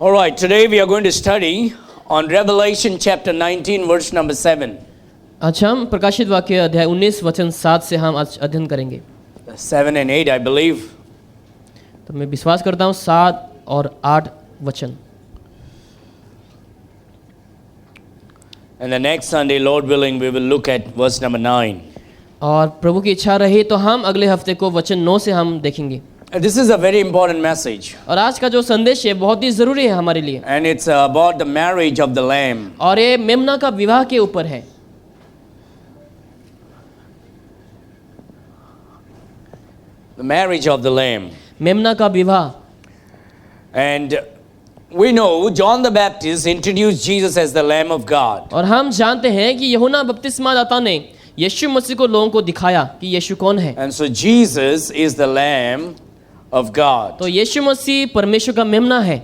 All right, today we are going to study on Revelation chapter 19 verse number 7. आज हम प्रकाशित वाक्य अध्याय 19 वचन 7 से हम आज अध्ययन करेंगे। 7 and 8 I believe. तो मैं विश्वास करता हूँ 7 और 8 वचन। And the next Sunday, Lord willing, we will look at verse number 9. और प्रभु की इच्छा रही तो हम अगले हफ्ते को वचन 9 से हम देखेंगे। This is a very important message. और आज का जो संदेश है बहुत ही ज़रूरी है हमारे लिए। And it's about the marriage of the Lamb. और ये मेमना का विवाह के ऊपर है। The marriage of the Lamb. मेमना का विवाह। And we know John the Baptist introduced Jesus as the Lamb of God. और हम जानते हैं कि यूहन्ना बपतिस्मादाता ने यीशु मसीह को लोगों को दिखाया कि यीशु कौन है। And so Jesus is the Lamb of God. तो यीशु मसीह परमेश्वर का मेमना है।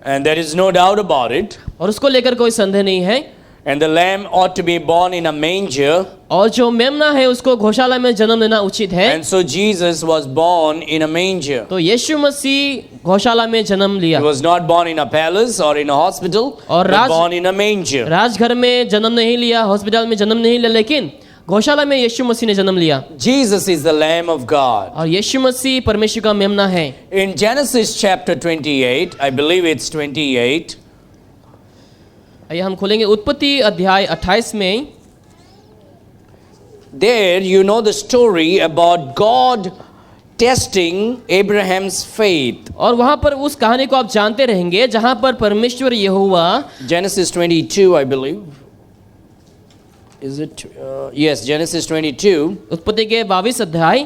And there is no doubt about it. और उसको लेकर कोई संदेह नहीं है। And the lamb ought to be born in a manger. और जो मेमना है उसको गौशाला में जन्म लेना उचित है। And so Jesus was born in a manger. तो यीशु मसीह गौशाला में जन्म लिया। He was not born in a palace or in a hospital, और but born in a manger. राजघर में जन्म नहीं लिया, हॉस्पिटल में जन्म नहीं लिया, लेकिन गौशाला में यीशु मसीह ने जन्म लिया। Jesus is the Lamb of God. और यीशु मसीह परमेश्वर का मेमना है। In Genesis chapter 28, I believe it's 28. आइए हम खोलेंगे उत्पत्ति अध्याय 28 में। There you know the story about God testing Abraham's faith. और वहां पर उस कहानी को आप जानते रहेंगे जहां पर परमेश्वर यहोवा Genesis 22, I believe. Is it? Yes, Genesis 22. उत्पत्ति के 22 अध्याय।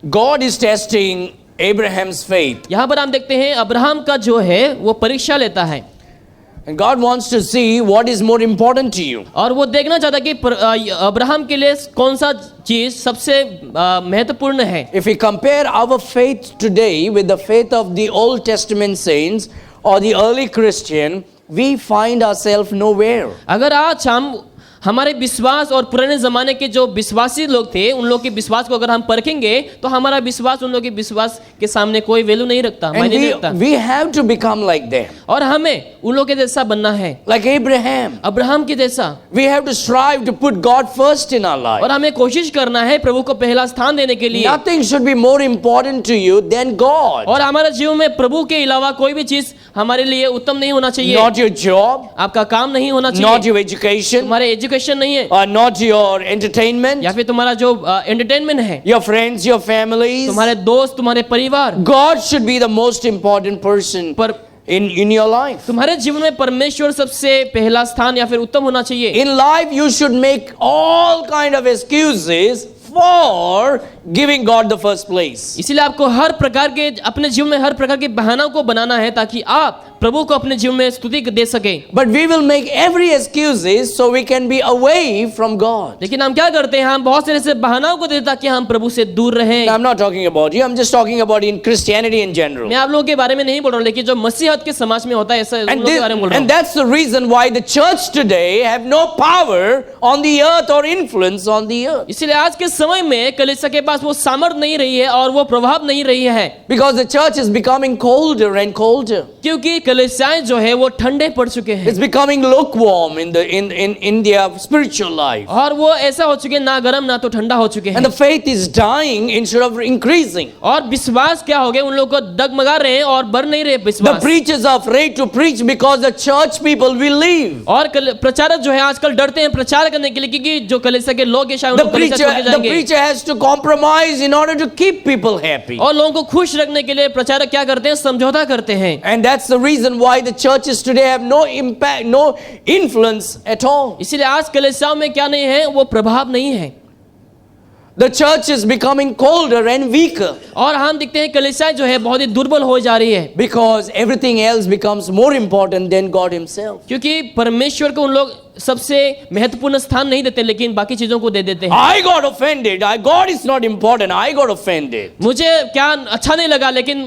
God is testing Abraham's faith. यहाँ पर हम देखते हैं अब्राहम का जो है वो परीक्षा लेता है। And God wants to see what is more important to you. और वो देखना चाहता है कि अब्राहम के लिए कौन सा चीज सबसे महत्वपूर्ण है। If we compare our faith today with the faith of the Old Testament saints or the early Christian, we find ourselves nowhere. अगर आज हम हमारे विश्वास और पुराने जमाने के जो विश्वासी लोग थे उन लोग के विश्वास को अगर हम परखेंगे तो हमारा विश्वास उन लोग के विश्वास के सामने कोई वैल्यू नहीं रखता, मायने नहीं रखता। We have to become like them. और हमें उन लोग के जैसा बनना है, like Abraham. अब्राहम के जैसा। We have to strive to put God first in our life. और हमें कोशिश करना है प्रभु को पहला स्थान देने के लिए। Nothing should be more important to you than God. और हमारे जीवन में प्रभु के अलावा कोई भी चीज हमारे लिए उत्तम नहीं होना चाहिए। Not your job. आपका काम नहीं होना चाहिए। Not your education. तुम्हारे एजुकेशन नहीं है। Not your entertainment. या फिर तुम्हारा जो एंटरटेनमेंट है। Your friends, your families. तुम्हारे दोस्त, तुम्हारे परिवार। God should be the most important person in your life. तुम्हारे जीवन में परमेश्वर सबसे पहला स्थान या फिर उत्तम होना चाहिए। In life you should make all kind of excuses for giving God the first place. इसीलिए आपको हर प्रकार के अपने जीवन में हर प्रकार के बहानों को बनाना है ताकि आप प्रभु को अपने जीवन में स्तुति दे सके। But we will make every excuses so we can be away from God. लेकिन हम क्या करते हैं, हम बहुत सारे ऐसे बहानों को देते ताकि हम प्रभु से दूर रहें। I'm not talking about you. I'm just talking about in Christianity in general. मैं आप लोगों के बारे में नहीं बोल रहा हूँ, लेकिन जो मसीहत के समाज में होता है ऐसा उन लोगों के बारे में बोल रहा हूँ। And that's the reason why the church today have no power on the earth or influence on the earth. इसीलिए आज के समय में कलीसिया के पास वो सामर्थ नहीं रही है और वो प्रभाव नहीं रही है। Because the church is becoming colder and colder. क्योंकि कलीसियाएं जो है वो ठंडे पड़ चुके हैं। It's becoming lukewarm in their spiritual life. और वो ऐसा हो चुके ना गर्म ना तो ठंडा हो चुके हैं। And the faith is dying instead of increasing. और विश्वास क्या हो गया, उन लोगों को डगमगा रहे हैं और बढ़ नहीं रहे विश्वास। The preachers are afraid to preach because the church people will leave. और प्रचारक जो है आजकल डरते हैं प्रचार करने के लिए क्योंकि जो कलीसिया के लोग हैं शायद उनको कलीसिया छोड़ के जाएंगे। The preacher has to compromise in order to keep people happy. और लोगों को खुश रखने के लिए प्रचारक क्या करते हैं, समझौता करते हैं। And that's the reason why the churches today have no impact, no influence at all. इसीलिए आज कलीसियाओं में क्या नहीं है, वो प्रभाव नहीं है। The church is becoming colder and weaker. और हम देखते हैं कलीसिया जो है बहुत ही दुर्बल हो जा रही है। Because everything else becomes more important than God Himself. क्योंकि परमेश्वर को उन लोग सबसे महत्वपूर्ण स्थान नहीं देते लेकिन बाकी चीजों को दे देते हैं। I got offended. God is not important. I got offended. मुझे क्या अच्छा नहीं लगा लेकिन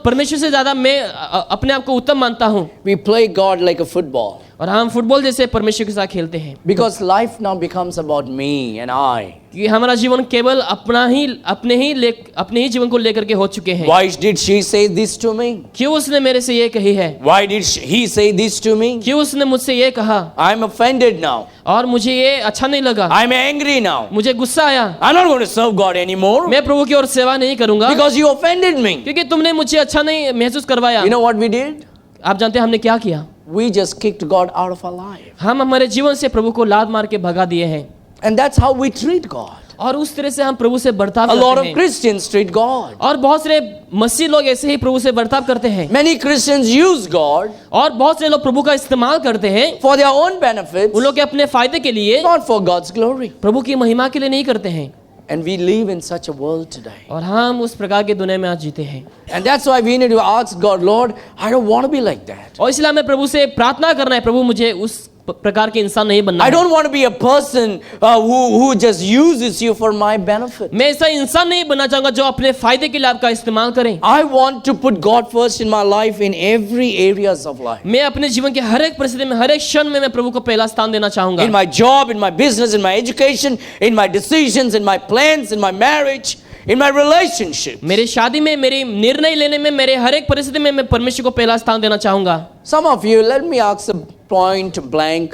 परमेश्वर से ज्यादा मैं अपने आप को उत्तम मानता हूँ। We play God like a football. और हम फुटबॉल जैसे परमेश्वर के साथ खेलते हैं, Because life now becomes about me and I. कि हमारा जीवन केवल अपने ही जीवन को लेकर के हो चुके हैं। Why did she say this to me? क्यों उसने मेरे से ये कही है? Why did he say this to me? क्यों उसने मुझसे ये कहा? I'm offended now. और मुझे ये अच्छा नहीं लगा, I'm angry now. मुझे गुस्सा आया, I'm not going to serve God anymore मैं प्रभु की ओर सेवा नहीं करूंगा because you offended me. क्योंकि तुमने मुझे अच्छा नहीं महसूस करवाया। You know what we did? आप जानते हैं हमने क्या किया? We just kicked God out of our life. हम हमारे जीवन से प्रभु को लात मार के भगा दिए हैं, And that's how we treat God. और उस तरह से हम प्रभु से बर्ताव A lot करते of हैं। Christians treat God. और बहुत सारे मसीह लोग ऐसे ही प्रभु से बर्ताव करते हैं, Many Christians use God और बहुत से लोग प्रभु का इस्तेमाल करते हैं for their own benefits, उन लोग के अपने फायदे के लिए, not for God's glory. प्रभु की महिमा के लिए नहीं करते हैं। And we live in such a world today. और हम उस प्रकार की दुनिया में आज जीते हैं, And that's why we need to ask God, Lord, I don't want to be like that. और इसलिए हमें प्रभु से प्रार्थना करना है, प्रभु मुझे उस प्रकार के इंसान नहीं बनना I है। don't want to be a person who just uses you for my benefit. मैं ऐसा इंसान नहीं बनना चाहूंगा जो अपने फायदे के लिए आपका इस्तेमाल करें। I want to put God first in my life in every areas of life. मैं अपने जीवन के हर एक परिस्थिति में, हर एक क्षण में मैं प्रभु को पहला स्थान देना चाहूंगा। In my job, in my business, in my education, in my decisions, in my plans, in my marriage, in my relationship. मेरी शादी में, मेरी निर्णय लेने में, मेरे हर एक परिस्थिति में मैं परमेश्वर को पहला स्थान देना चाहूंगा। Some of you, let me ask a point blank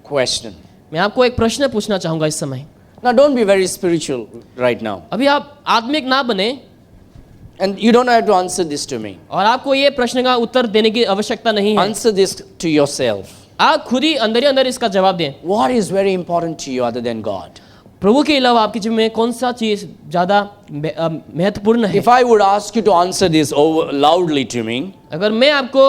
question. मैं आपको एक प्रश्न पूछना चाहूंगा इस समय। Now, don't be very spiritual right now. अभी आप आत्मिक ना बने, And you don't have to answer this to me. और आपको ये प्रश्न का उत्तर देने की आवश्यकता नहीं है। Answer this to yourself. आप खुद ही अंदर इसका जवाब दें। What is very important to you other than God? प्रभु के अलावा आपके जीवन में कौन सा चीज ज्यादा महत्वपूर्ण है? If I would ask you to answer this loudly to me, अगर मैं आपको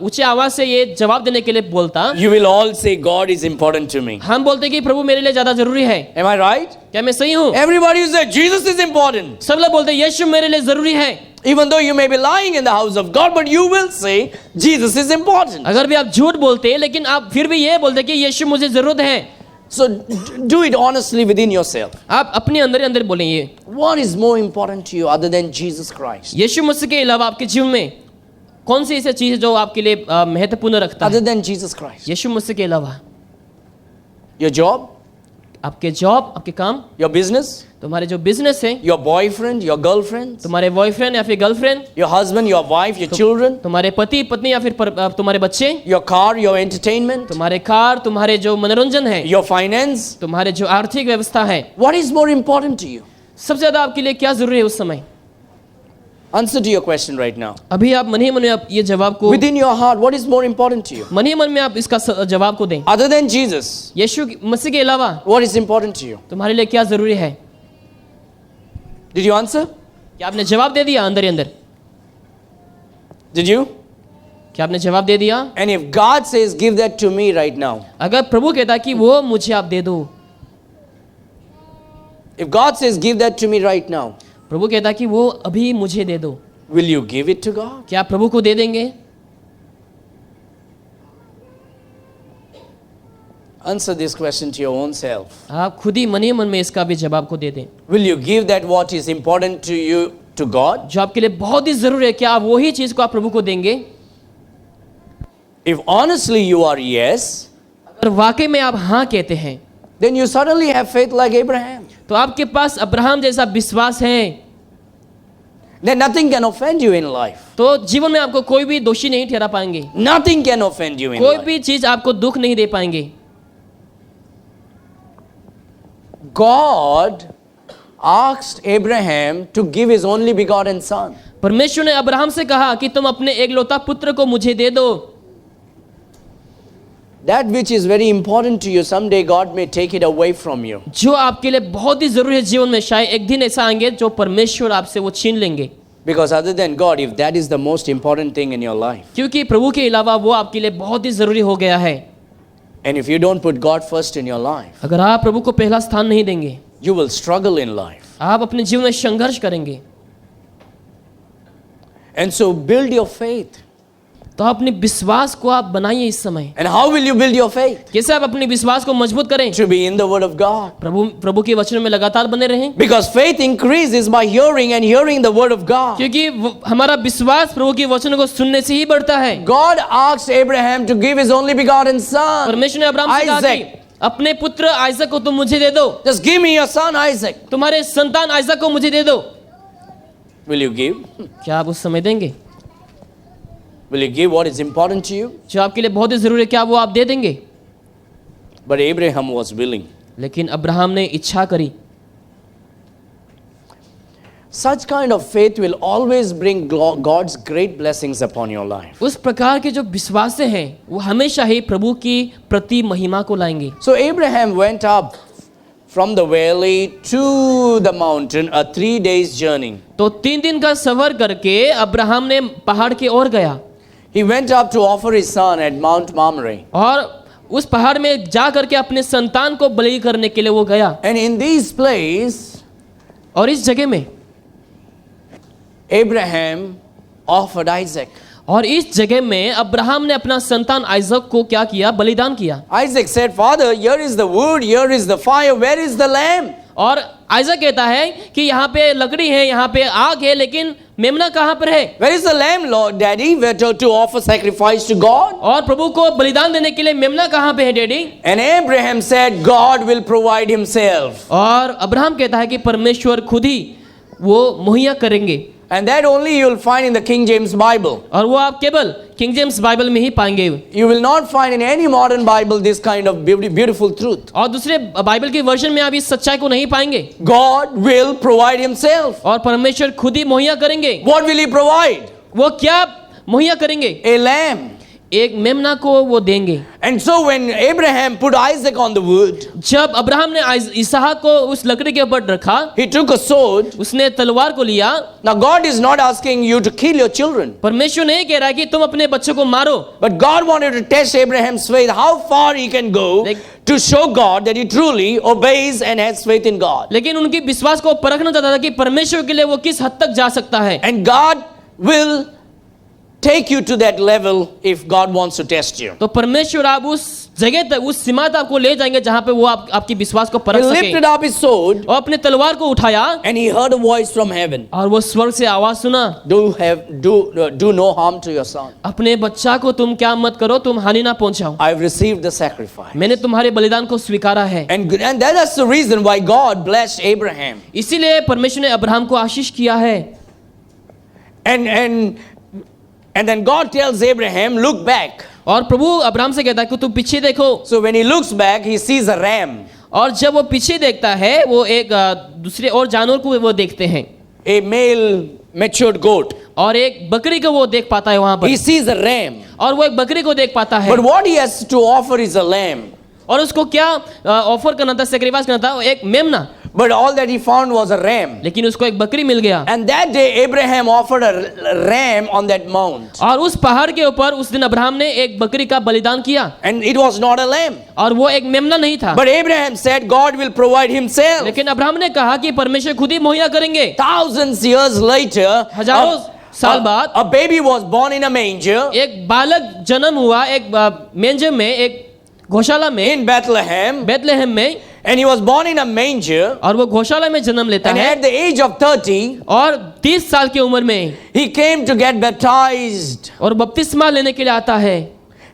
ऊंचे आवाज से ये जवाब देने के लिए बोलता, you will all say God is important to me. हम बोलते कि प्रभु मेरे लिए ज्यादा जरूरी है। Am I right? क्या मैं सही हूँ? Everybody will say Jesus is important. सब लोग बोलते हैं यीशु मेरे लिए जरूरी है। Even though you may be lying in the house of God, but you will say Jesus is important. अगर भी आप झूठ बोलते हैं, लेकिन आप फिर भी ये बोलते कि यीशु मुझे जरूरत है। So do it honestly within yourself. आप अपने अंदर बोलें ये, What is more important to you other than Jesus Christ? यीशु मसीह के अलावा आपके जीवन में कौन सी ऐसी चीज है जो आपके लिए महत्वपूर्ण रखता Other है? than Jesus Christ? यीशु मसीह के अलावा Your job? आपके जॉब, आपके काम, Your business? तुम्हारे जो बिजनेस है, Your boyfriend? Your girlfriend? तुम्हारे बॉयफ्रेंड या फिर girlfriend, Your husband? Your wife? Your children? तुम्हारे पति पत्नी या फिर तुम्हारे बच्चे, Your car? Your entertainment? तुम्हारे कार, तुम्हारे जो मनोरंजन है, Your finance? तुम्हारे जो आर्थिक व्यवस्था है, What is more important to you? सबसे ज्यादा आपके लिए क्या जरूरी है उस समय? Answer to your question right now. अभी आप मन ही मन में आप ये जवाब को, Within your heart, what is more important to you? मन ही मन में आप इसका जवाब को दें। Other than Jesus, यीशु मसीह के अलावा what is important to you? तुम्हारे लिए क्या जरूरी है? Did you answer? क्या आपने जवाब दे दिया अंदर? Did you? क्या आपने जवाब दे दिया? And if God says, give that to me right now. अगर प्रभु कहता कि वो मुझे आप दे दो, If God says, give that to me right now. प्रभु कहता कि वो अभी मुझे दे दो, Will you give it to God? क्या आप प्रभु को दे देंगे? Answer this question to your own self. आप खुद ही मन में इसका भी जवाब को दे दें। Will you give that what is important to you to God? जो आपके लिए बहुत ही जरूरी है, क्या आप वही चीज को आप प्रभु को देंगे? If honestly you are yes, अगर वाकई में आप हाँ कहते हैं, then you suddenly have faith like Abraham. तो आपके पास अब्राहम जैसा विश्वास है, Then nothing can offend you in life. तो जीवन में आपको कोई भी दोषी नहीं ठहरा पाएंगे, Nothing can offend you in कोई life. भी चीज आपको दुख नहीं दे पाएंगे। God asked Abraham to give his only begotten son. परमेश्वर ने अब्राहम से कहा कि तुम अपने एकलौता पुत्र को मुझे दे दो। That which is very important to you, someday God may take it away from you. जो आपके लिए बहुत ही जरूरी है जीवन में, शायद एक दिन ऐसा आएंगे जो परमेश्वर आपसे वो छीन लेंगे। Because other than God, if that is the most important thing in your life, क्योंकि प्रभु के अलावा वो आपके लिए बहुत ही जरूरी हो गया है। and if you don't put God first in your life, अगर आप प्रभु को पहला स्थान नहीं देंगे, you will struggle in life. आप अपने जीवन में संघर्ष करेंगे। And so build your faith. तो अपने विश्वास को आप बनाइए इस समय। And how will you build your faith? कैसे आप अपने विश्वास को मजबूत करें? To be in the Word of God. प्रभु के वचन में लगातार बने रहें। Because faith increases by hearing and hearing the Word of God. क्योंकि हमारा विश्वास प्रभु के वचन को सुनने से ही बढ़ता है। God asked Abraham to give his only begotten son, परमेश्वर ने अब्राहम से कहा कि Isaac. अपने पुत्र आइजक को तुम मुझे दे दो। Just give me your son Isaac. तुम्हारे संतान आइजक को मुझे दे दो। Will you give? क्या आप उस समय देंगे? Will you give what is important to you? जो आपके लिए बहुत ही जरूरी है, क्या वो आप दे देंगे? But Abraham was willing. लेकिन अब्राहम ने इच्छा करी। Such kind of faith will always bring God's great blessings upon your life. उस प्रकार के जो विश्वास हैं वो हमेशा ही प्रभु की प्रति महिमा को लाएंगे। So Abraham went up from the valley to the mountain, a 3 days journey. तो 3 दिन का सफर करके अब्राहम ने पहाड़ की ओर गया He went up to offer his son at Mount Mamre. और उस पहाड़ में जा करके अपने संतान को बलि करने के लिए वो गया। And in this place, और इस जगह में Abraham offered Isaac. और इस जगह में अब्राहम ने अपना संतान आइजक को क्या किया? बलिदान किया। Isaac said, Father, here is the wood, here is the fire, where is the lamb? और आइजक कहता है कि यहाँ पे लकड़ी है, यहाँ पे आग है, लेकिन मेमना कहाँ पर है? Where is the lamb, Lord, Daddy? Where to offer sacrifice to God? और प्रभु को बलिदान देने के लिए मेमना कहाँ पे है daddy? And Abraham said, God will provide himself. और अब्राहम कहता है कि परमेश्वर खुद ही वो मुहैया करेंगे। And that only you will find in the King James Bible. और वो आप केवल किंग जेम्स बाइबल में ही पाएंगे। You will not find in any modern Bible this kind of beautiful truth. और दूसरे बाइबल के वर्जन में आप इस सच्चाई को नहीं पाएंगे। God will provide himself. और परमेश्वर खुद ही मुहैया करेंगे। What will he provide? वो क्या मुहैया करेंगे? A lamb. एक मेमना को वो देंगे। And so when Abraham put Isaac on the wood, जब अब्राहम ने इसहाक को उस लकड़ी के ऊपर रखा, he took a sword. उसने तलवार को लिया। Now God is not asking you to kill your children. परमेश्वर नहीं कह रहा है कि तुम अपने बच्चों को मारो। But God wanted to test Abraham's faith, how far he can go to show God that he truly obeys and has faith in God. लेकिन उनकी विश्वास को परखना चाहता था कि परमेश्वर के लिए वो किस हद तक जा सकता है। And God will take you to that level if God wants to test you. तो परमेश्वर आप उस जगह तक, उस सीमा तक आपको ले जाएंगे जहां पे वो आपकी विश्वास को परख He सके। lifted up his sword और अपने तलवार को उठाया and he heard a voice from heaven. और वो स्वर्ग से आवाज सुना, Do no harm to your son. अपने बच्चा को तुम क्या मत करो, तुम हानि ना पहुंचाओ। I've received the sacrifice. मैंने तुम्हारे बलिदान को स्वीकारा है। And that's the reason why God blessed Abraham. इसीलिए परमेश्वर ने अब्राहम को आशीष किया है। And then God tells Abraham, look back. और प्रभु अब्राहम से कहता है कि तुम पीछे देखो। So when he looks back, he sees a ram. और जब वो पीछे देखता है, वो एक दूसरे और जानवर को वो देखते हैं। A male matured goat. और एक बकरी को वो देख पाता है वहां पर। He sees a ram. और वो एक बकरी को देख पाता है। But what he has to offer is a lamb. और उसको क्या ऑफर करना था, सेक्रीफाइस करना था? एक मेमना। But all that he found was a ram. लेकिन उसको एक बकरी मिल गया। And that day Abraham offered a ram on that mount. और उस पहाड़ के ऊपर उस दिन अब्राहम ने एक बकरी का बलिदान किया। And it was not a lamb. और वो एक मेमना नहीं था। But Abraham said God will provide himself. लेकिन अब्राहम ने कहा कि परमेश्वर खुद ही मुहैया करेंगे। Thousands years later, हजारों साल बाद a baby was born in a manger एक बालक जन्म हुआ एक मेंजे में, एक गौशाला में, in Bethlehem. बेथलेहम में। And he was born in a manger. और वो गौशाला में जन्म लेता And है। at the age of 30, और 30 साल की उम्र में he came to get baptized. और बपतिस्मा लेने के लिए आता है।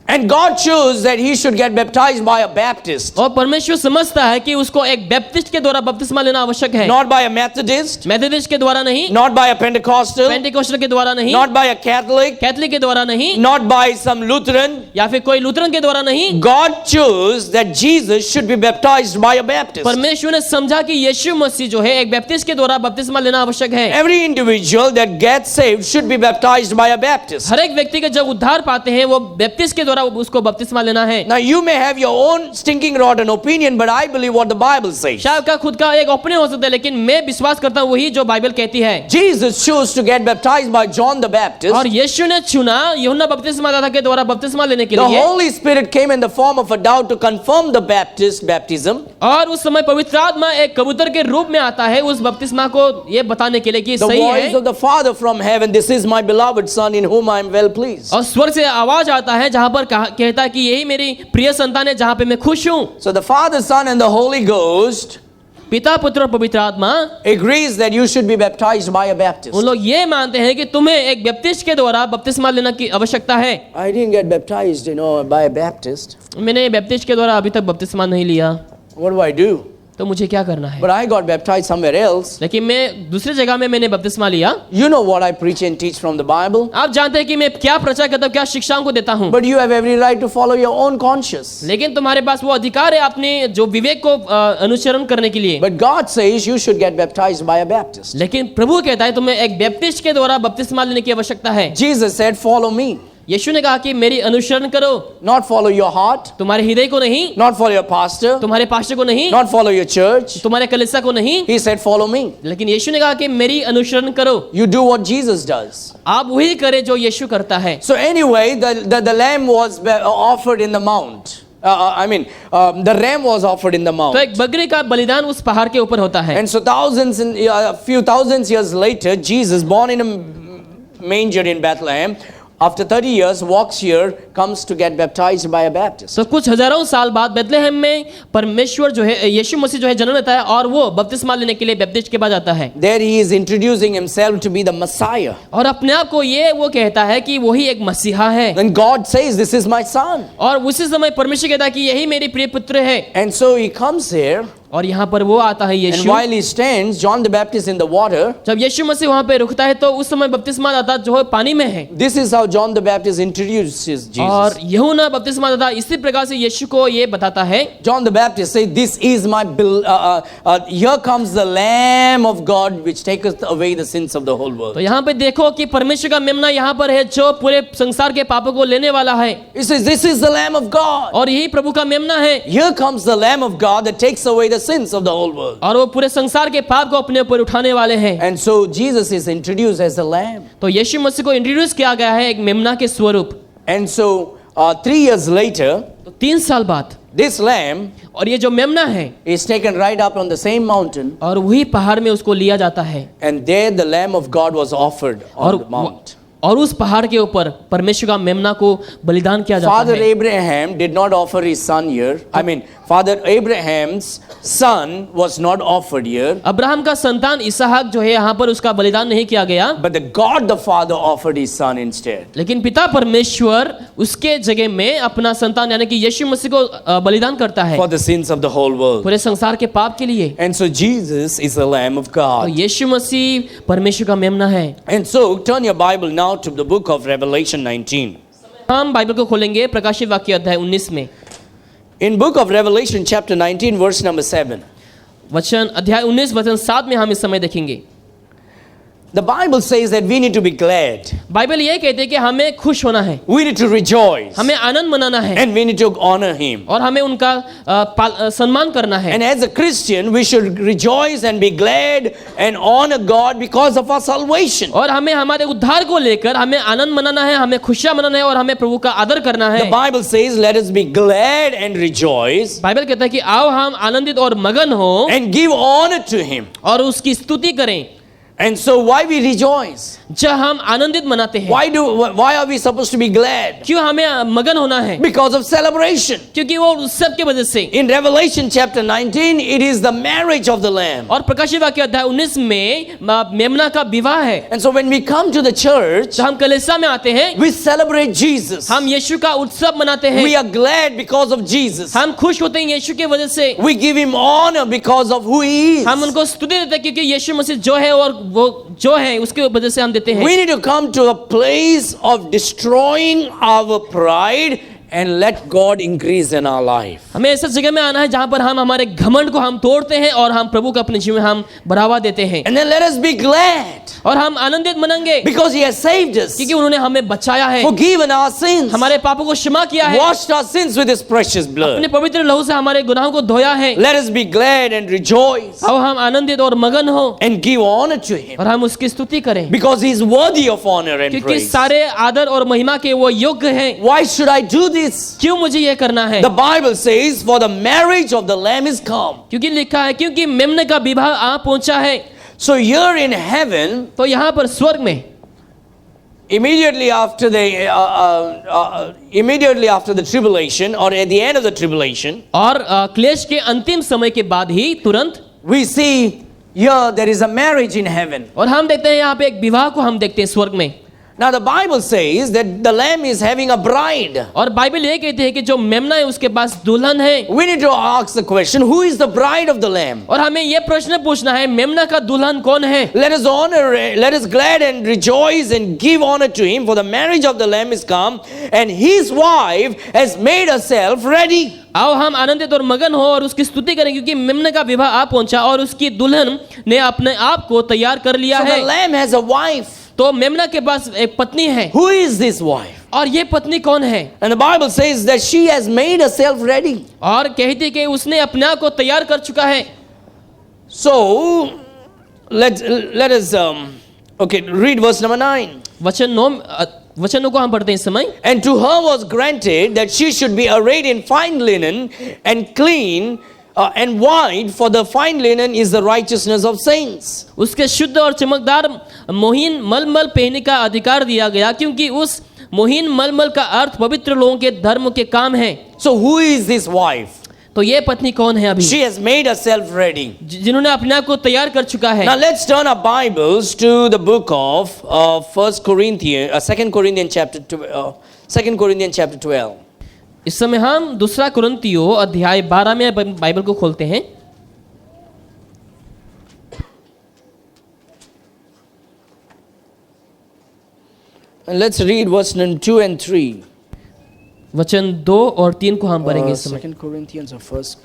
And God chose that he should get baptized by a Baptist. और परमेश्वर समझता है कि उसको एक बैप्टिस्ट के द्वारा बपतिस्मा लेना आवश्यक है। Not by a Methodist. Methodist के द्वारा नहीं, Not by a Pentecostal. Pentecostal के द्वारा नहीं, Not by a Catholic. Catholic के द्वारा नहीं, Not by some Lutheran. या फिर कोई लूथरन के द्वारा नहीं। God chose that Jesus should be baptized by a Baptist. परमेश्वर ने समझा कि यीशु मसीह जो है एक बैप्टिस्ट के द्वारा बपतिस्मा लेना आवश्यक है। Every individual that gets saved should be baptized by a Baptist. हर एक व्यक्ति के जब उद्धार पाते हैं वो बैप्टिस्ट के द्वारा द्वारा उसको बपतिस्मा लेना है। Now you may have your own stinking rotten opinion, but I believe what the Bible says. शायद का खुद का एक ओपिनियन हो सकता है, लेकिन मैं विश्वास करता हूँ वही जो बाइबल कहती है। Jesus chose to get baptized by John the Baptist. और यीशु ने चुना यूहन्ना बपतिस्मा दाता के द्वारा बपतिस्मा लेने के The लिए। Holy Spirit came in the form of a dove to confirm the Baptist baptism. और उस समय पवित्र आत्मा एक कबूतर के रूप में आता है उस बपतिस्मा को ये बताने के लिए कि The सही voice है। of the Father from heaven, this is my beloved Son in whom I am well pleased. और स्वर्ग से आवाज आता है जहां पर कहता है कि यही मेरी प्रिय संतान है जहां पे मैं खुश हूं। So the Father, Son and the Holy Ghost पिता पुत्र और पवित्र आत्मा agrees that you should be baptized by a Baptist. उन लोग ये मानते हैं कि तुम्हें एक बैप्टिस्ट के द्वारा बपतिस्मा लेना की आवश्यकता है। I didn't get baptized, by a Baptist. मैंने बैप्टिस्ट के द्वारा अभी तक बपतिस्मा नहीं लिया, What do I do? तो मुझे क्या करना है? But I got baptized somewhere else. लेकिन मैं दूसरी जगह में मैंने बपतिस्मा लिया। You know what I preach and teach from the Bible. आप जानते हैं कि मैं क्या प्रचार करता हूँ, क्या शिक्षाओं को देता हूँ। But you have every right to follow your own conscience. लेकिन तुम्हारे पास वो अधिकार है अपने जो विवेक को अनुसरण करने के लिए। But God says you should get baptized by a Baptist. लेकिन प्रभु कहता है तुम्हें एक बैप्टिस्ट के द्वारा बपतिस्मा लेने की आवश्यकता है। Jesus said, follow me. यीशु ने कहा कि मेरी अनुसरण करो, Not follow your heart, तुम्हारे हृदय को नहीं, not follow your pastor, तुम्हारे पास्टर को नहीं, not follow your church. तुम्हारे कलीसिया को नहीं, He said, follow me. लेकिन यीशु ने कहा कि मेरी अनुसरण करो। You do what Jesus does. आप वही करें जो यीशु करता है। So anyway, the lamb was offered in the mount. The ram was offered in the तो mount. एक बकरी का बलिदान उस पहाड़ के ऊपर होता है। And so a few thousands years later, Jesus, born in a manger in Bethlehem, after 30 years, walks here, comes to get baptized by a Baptist. तो कुछ हजारों साल बाद बेथलेहम में परमेश्वर जो है यीशु मसीह जो है जन्म लेता है और वो बपतिस्मा लेने के लिए बैप्टिस्ट के पास आता है। There he is introducing himself to be the Messiah. और अपने आप को ये वो कहता है कि वही एक मसीहा है। Then God says, this is my son. और उसी समय परमेश्वर कहता है कि यही मेरी प्रिय पुत्र है। And so he comes here, और यहाँ पर वो आता है and Yeshu. while he stands, John the Baptist in the water, जब यीशु मसीह वहाँ पे रुकता है तो उस समय बपतिस्मा दाता जो है पानी में है। this is how John the Baptist introduces और Jesus. यूहन्ना बपतिस्मा दाता इसी प्रकार से यीशु को ये बताता है। John the Baptist says, this is my here comes the Lamb of God which taketh away the sins of the whole world. तो यहाँ पे देखो कि परमेश्वर का मेमना यहाँ पर है जो पूरे संसार के पापों को लेने वाला है। He says, this is the Lamb of God. और यही प्रभु का मेमना है। Here comes the Lamb of God that takes away the sins of the whole world. और वो पूरे संसार के पाप को अपने ऊपर उठाने वाले हैं। And so Jesus is introduced as the Lamb. तो यीशु मसीह को इंट्रोड्यूस किया गया है एक मेमना के स्वरूप। And so 3 years later, तो 3 साल बाद this Lamb और ये जो मेमना है is taken right up on the same mountain, और वही पहाड़ में उसको लिया जाता है। and there the Lamb of God was offered on the mount. और उस पहाड़ के ऊपर परमेश्वर का मेमना को बलिदान किया जाता Father है। Abraham did not offer his son here. Father Abraham's son was not offered here, Abraham का संतान इसहाक जो है यहाँ पर उसका बलिदान नहीं किया गया, but God the Father offered his son instead. लेकिन पिता परमेश्वर उसके जगह में अपना संतान यानी कि यीशु मसीह को बलिदान करता है For the sins of the whole world. पूरे संसार के पाप के लिए। And so Jesus is the Lamb of तो God. यीशु मसीह परमेश्वर का मेमना है। And so turn your Bible now to the book of Revelation 19. हम बाइबल को खोलेंगे प्रकाशित वाक्य अध्याय 19 में। In book of Revelation chapter 19 verse number 7. वचन अध्याय 19 वचन 7 में हम इस समय देखेंगे। The Bible says that we need to be glad. Bible ये कहते हैं कि हमें खुश होना है, We need to rejoice. हमें आनंद मनाना है And we need to honor him. और हमें उनका सम्मान करना है। And as a Christian, we should rejoice and be glad and honor God because of our salvation. और हमें हमारे उद्धार को लेकर हमें आनंद मनाना है, हमें खुशियां मनाना है और हमें प्रभु का आदर करना है। The Bible says, let us be glad and rejoice Bible कहता है कि आओ हम आनंदित और मगन हो and give honor to him. और उसकी स्तुति करें। And so why we rejoice? जब हम आनंदित मनाते हैं, Why are we supposed to be glad? क्यों हमें मगन होना है? Because of celebration. क्योंकि वो उत्सव की वजह से। In Revelation chapter 19, it is the marriage of the Lamb. और प्रकाशित वाक्य अध्याय 19 में मेमना का विवाह है। And so when we come to the church, जब हम कलीसिया में आते हैं, we celebrate Jesus. हम यीशु का उत्सव मनाते हैं। We are glad because of Jesus. हम खुश होते हैं यीशु की वजह से। We give him honor because of who he is. हम उनको स्तुति देते हैं क्योंकि यीशु मसीह जो है और वो जो है उसकी वजह से हम देते हैं। We need to come to a place of destroying our pride and let God increase in our life. हमें ऐसा जगह में आना है जहां पर हम हमारे घमंड को हम तोड़ते हैं और हम प्रभु को अपने जीवन में हम बढ़ावा देते हैं, And then let us be glad और हम आनंदित मनाएंगे because He has saved us, क्योंकि उन्होंने हमें बचाया है, forgiven our sins, हमारे पापों को क्षमा किया है, washed our sins with His precious blood. अपने पवित्र लहू से हमारे गुनाहों को धोया है। Let us be glad and rejoice अब हम आनंदित और मगन हो and give honor to Him और हम उसकी स्तुति करें, because He is worthy of honor and क्योंकि praise. सारे आदर और महिमा के वो योग्य हैं। Why should I do this? क्यों मुझे ये करना है? The Bible says, for the marriage of the Lamb is come. क्योंकि लिखा है क्योंकि मेमने का विवाह आ पहुंचा है। So here in heaven, तो यहाँ पर स्वर्ग में immediately after the tribulation, or at the end of the tribulation, और क्लेश के अंतिम समय के बाद ही तुरंत we see here there is a marriage in heaven. और हम देखते हैं यहाँ पे एक विवाह को हम देखते हैं स्वर्ग में। Now the Bible says that the Lamb is having a bride. और बाइबल ये कहती है कि जो मेमना है उसके पास दुल्हन है। We need to ask the question, who is the bride of the Lamb? और हमें ये प्रश्न पूछना है मेमना का दुल्हन कौन है? Let us glad and rejoice and give honor to Him, for the marriage of the Lamb is come, and His wife has made herself ready. आओ हम आनंदित और मगन हो और उसकी स्तुति करें क्योंकि मेमने का विवाह आ पहुंचा और उसकी दुल्हन ने अपने आप को तैयार कर लिया So है। the Lamb has a wife. तो मेमना के पास एक पत्नी है। Who is this wife? और ये पत्नी कौन है? And the Bible says that she has made herself ready. और कहती है कि उसने अपने आप को तैयार कर चुका है। So let us okay, read verse number 9. वचनों को हम पढ़ते हैं इस समय। And to her was granted that she should be arrayed in fine linen and clean and white, for the fine linen is the righteousness of saints. उसके शुद्ध और चमकदार मोहीन मलमल पहनने का अधिकार दिया गया क्योंकि उस मोहीन मलमल का अर्थ पवित्र लोगों के धर्म के काम है। So who is this wife? तो ये पत्नी कौन है अभी? She has made herself ready. जिन्होंने अपने आप को तैयार कर चुका है। Now let's turn our Bibles to the book of 2 Corinthians chapter 12. इस समय हम दूसरा कुरिन्थियों अध्याय 12 में बाइबल को खोलते हैं। And let's read verse 2 and 3. वचन 2 और 3 को हम पढ़ेंगे इस समय। 2 Corinthians or 1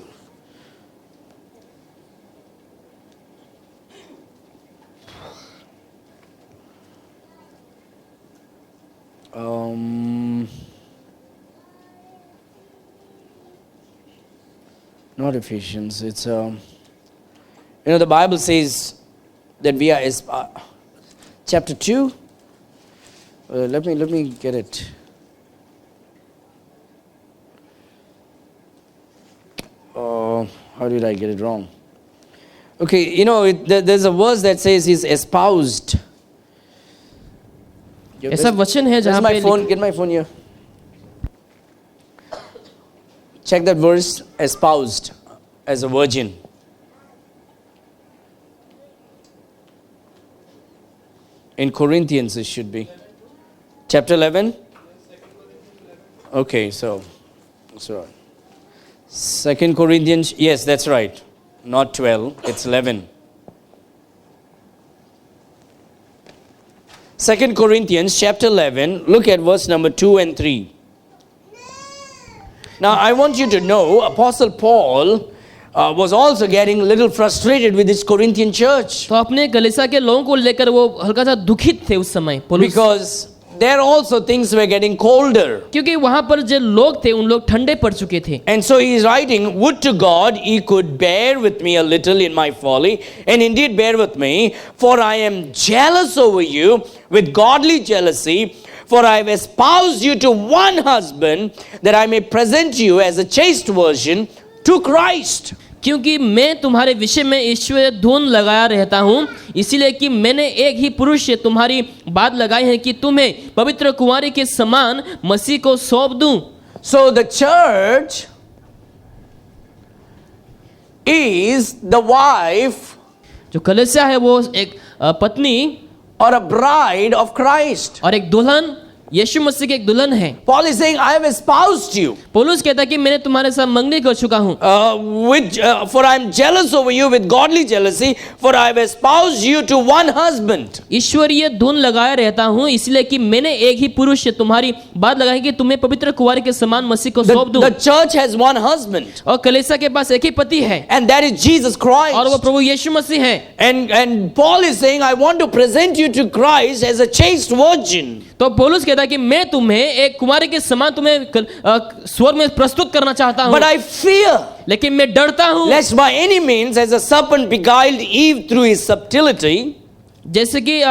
not Ephesians, it's the Bible says that we are chapter 2. Let me get it. How did I get it wrong? Okay, there's a verse that says he's espoused. ऐसा वचन है Where's जहाँ my पे phone? Get my phone here. Check that verse, espoused as a virgin. In Corinthians it should be. Chapter 11? Okay, so 2 Corinthians, yes, that's right. Not 12, it's 11. 2 Corinthians chapter 11, look at verse number 2 and 3. Now, I want you to know, Apostle Paul was also getting a little frustrated with this Corinthian church. तो अपने कलीसिया के लोगों को लेकर वो हल्का सा दुखित थे उस समय पौलुस, Because there also things were getting colder. क्योंकि वहां पर जो लोग थे उन लोग ठंडे पड़ चुके थे। And so he is writing, would to God he could bear with me a little in my folly, and indeed bear with me, for I am jealous over you with godly jealousy, for I have espoused you to one husband, that I may present you as a chaste virgin to Christ. क्योंकि मैं तुम्हारे विषय में ईश्वर धुन लगाया रहता हूँ, इसीलिए कि मैंने एक ही पुरुष से तुम्हारी बात लगाई है कि तुम्हें पवित्र कुंवारी के समान मसीह को सौंप दूं। So the church is the wife जो कलीसिया है वो एक पत्नी or a bride of Christ. और एक दुल्हन यीशु मसीह की एक दुल्हन है। Paul is saying, I have espoused you. पौलुस कहता है कि मैंने तुम्हारे साथ मंगनी कर चुका हूँ। For I am jealous over you with godly jealousy, for I have espoused you to one husband. ईश्वरीय धुन लगाए रहता हूँ इसलिए कि मैंने एक ही पुरुष से तुम्हारी बात लगाई कि तुम्हें पवित्र कुंवारी के समान मसीह को सौंप दूं। The church has one husband, और कलीसिया के पास एक ही पति है and that is Jesus Christ. और वो प्रभु यीशु मसीह है। And Paul is saying, I want to present you to Christ as a chaste virgin. तो पौलुस कहता है कि मैं तुम्हें एक कुमारी के समान तुम्हें स्वर्ग में प्रस्तुत करना चाहता हूँ। But I fear, लेकिन मैं डरता हूँ lest by any means, as a serpent beguiled Eve through his subtlety, जैसे कि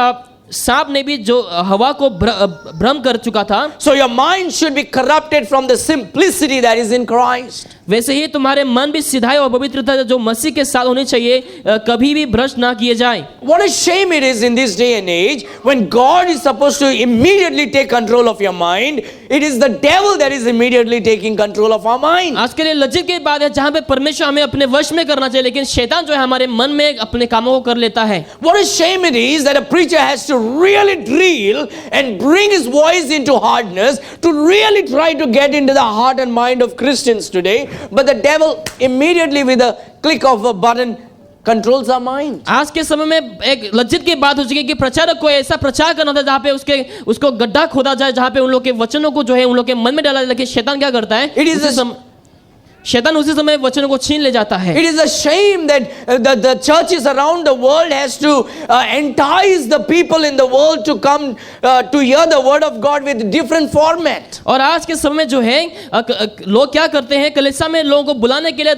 सांप ने भी जो हवा को भ्रम कर चुका था, so your mind should be corrupted from the simplicity that is in Christ. वैसे ही तुम्हारे मन भी सिधाई और पवित्रता जो मसीह के साथ होनी चाहिए कभी भी भ्रष्ट ना किए जाए। What a shame it is in this day and age when God is supposed to immediately take control of your mind. It is the devil that is immediately taking control of our mind. आज के लिए लज्जित की बात है जहाँ पे परमेश्वर हमें अपने वश में करना चाहिए लेकिन शैतान जो है हमारे मन में अपने कामों को कर लेता है। What a shame it is that a preacher has to really drill and bring his voice into hardness to really try to get into the heart and mind of Christians today. But the devil immediately with a click of a button controls our mind. आज के समय में एक लज्जित की बात हो चुकी है कि प्रचारक को ऐसा प्रचार करना था जहाँ पे उसको गड्ढा खोदा जाए, जहाँ पे उन लोग के वचनों को जो है उन लोग के मन में डाला जाए। लेकिन शैतान क्या करता है, शैतान उसी समय वचनों को छीन ले जाता है। It is a shame that the churches around the world has to entice the people in the world to come to hear the word of God with different format. और आज के समय में जो है लोग क्या करते हैं, कलीसिया में लोगों को बुलाने के लिए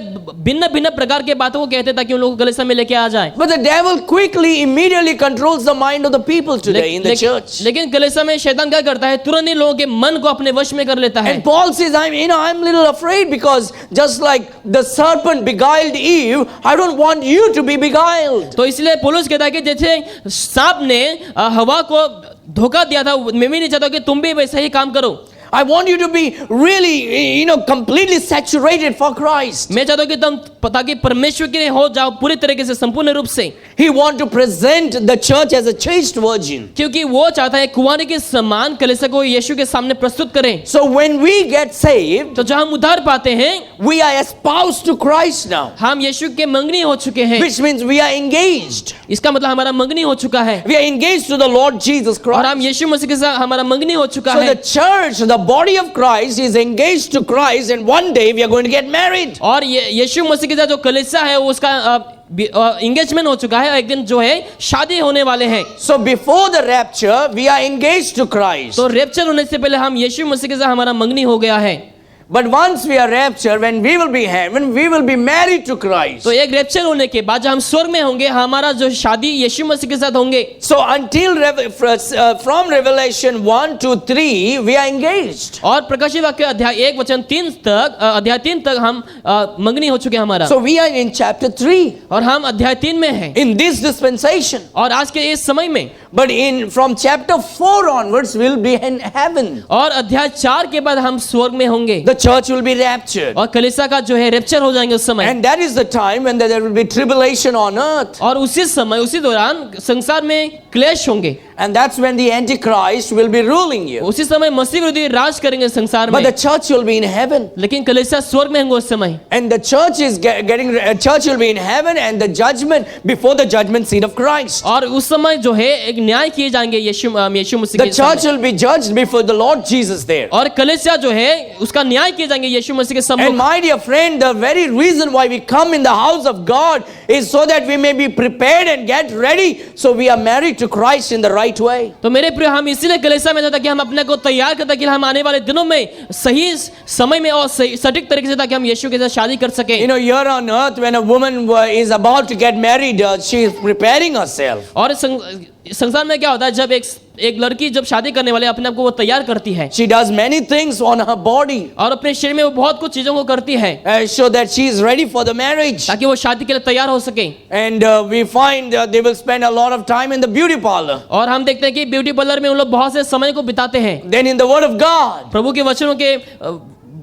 भिन्न भिन्न प्रकार के बातों को कहते हैं ताकि उन लोगों को कलीसिया में लेके आ जाए। But the devil quickly, immediately controls the mind of the people today in the church. लेकिन कलीसिया में शैतान क्या करता है, तुरंत ही लोगों के मन को अपने वश में कर लेता है। And Paul says, I'm little afraid because just like the serpent beguiled Eve, I don't want you to be beguiled. तो इसलिए पौलुस कहता है कि जैसे सांप ने हवा को धोखा दिया था, मैं भी नहीं चाहता कि तुम भी वैसा ही काम करो। I want you to be really, completely saturated for Christ. मैं चाहता हूं कि तुम ताकि परमेश्वर के लिए हो जाओ पूरी तरीके से, संपूर्ण रूप से। He want to present the church as a chaste virgin. क्योंकि वो चाहता है कुंवारी के समान कलीसिया को यीशु के सामने प्रस्तुत करें। So when we get saved, तो जब हम उद्धार पाते हैं, we are espoused to Christ now. हम यीशु के मंगनी हो चुके हैं। Which means we are engaged. इसका मतलब हमारा मंगनी हो चुका है। We are engaged to the Lord Jesus Christ. और हम यीशु मसीह के साथ हमारा मंगनी हो चुका So है। the church, the body of Christ is engaged to Christ, and one day we are going to get married. और यीशु मसीह के साथ जो कलीसिया है उसका एंगेजमेंट हो चुका है, एक दिन जो है शादी होने वाले हैं। So before the rapture, we are engaged to Christ. तो रैप्चर होने से पहले हम यीशु मसीह के साथ हमारा मंगनी हो गया है। But once we are raptured, when we will be heaven, we will be married to Christ. तो एक रैप्चर होने के बाद जब हम स्वर्ग में होंगे, हमारा जो शादी यीशु मसीह के साथ होंगे। So until from Revelation 1 to 3, we are engaged. और प्रकाशित वाक्य अध्याय 1 वचन 3 तक अध्याय 3 तक हम मंगनी हो चुके हैं हमारा। So we are in chapter 3. और हम अध्याय 3 में हैं। In this dispensation. और आज के इस समय में। But from chapter 4 onwards, we'll be in heaven. और अध्याय 4 के बाद हम स्वर्ग में होंगे। The church will be raptured. और कलीसिया का जो है रैप्चर हो जाएंगे उस समय। And that is the time when there will be tribulation on earth. और उसी समय उसी दौरान संसार में क्लेश होंगे। And that's when the Antichrist will be ruling you. उसी समय मसीह विरोधी राज करेंगे संसार में। But the church will be in heaven. लेकिन कलीसिया स्वर्ग में होंगे उस समय। And the church is church will be in heaven, and the judgment before the judgment seat of Christ. और उस समय जो है एक न्याय किए जाएंगे यीशु मसीह The church will be judged before the Lord Jesus there. और कलीसिया जो है उसका न्याय किए जाएंगे यीशु मसीह के सम्मुख। And my dear friend, the very reason why we come in the house of God is so that we may be prepared and get ready, so we are married to Christ in the right way. तो मेरे प्रिय, हम इसीलिए कलीसिया में जाते कि हम अपने को तैयार करते कि हम आने वाले दिनों में सही समय में और सटीक तरीके से ताकि हम यीशु के साथ शादी कर सकें। Here on earth, when a woman is about to get married, she is preparing herself. और संसार में क्या होता है, जब एक लड़की जब शादी करने वाले अपने आप को वो तैयार करती है। She does many things on her body. और अपने शरीर में वो बहुत कुछ चीजों को करती है। So that she is ready for the marriage. ताकि वो शादी के लिए तैयार हो सके। And we find they will spend a lot of time in the beauty parlor. और हम देखते हैं कि ब्यूटी पार्लर में उन लोग बहुत से समय को बिताते हैं। Then in the word of God. प्रभु के वचनों के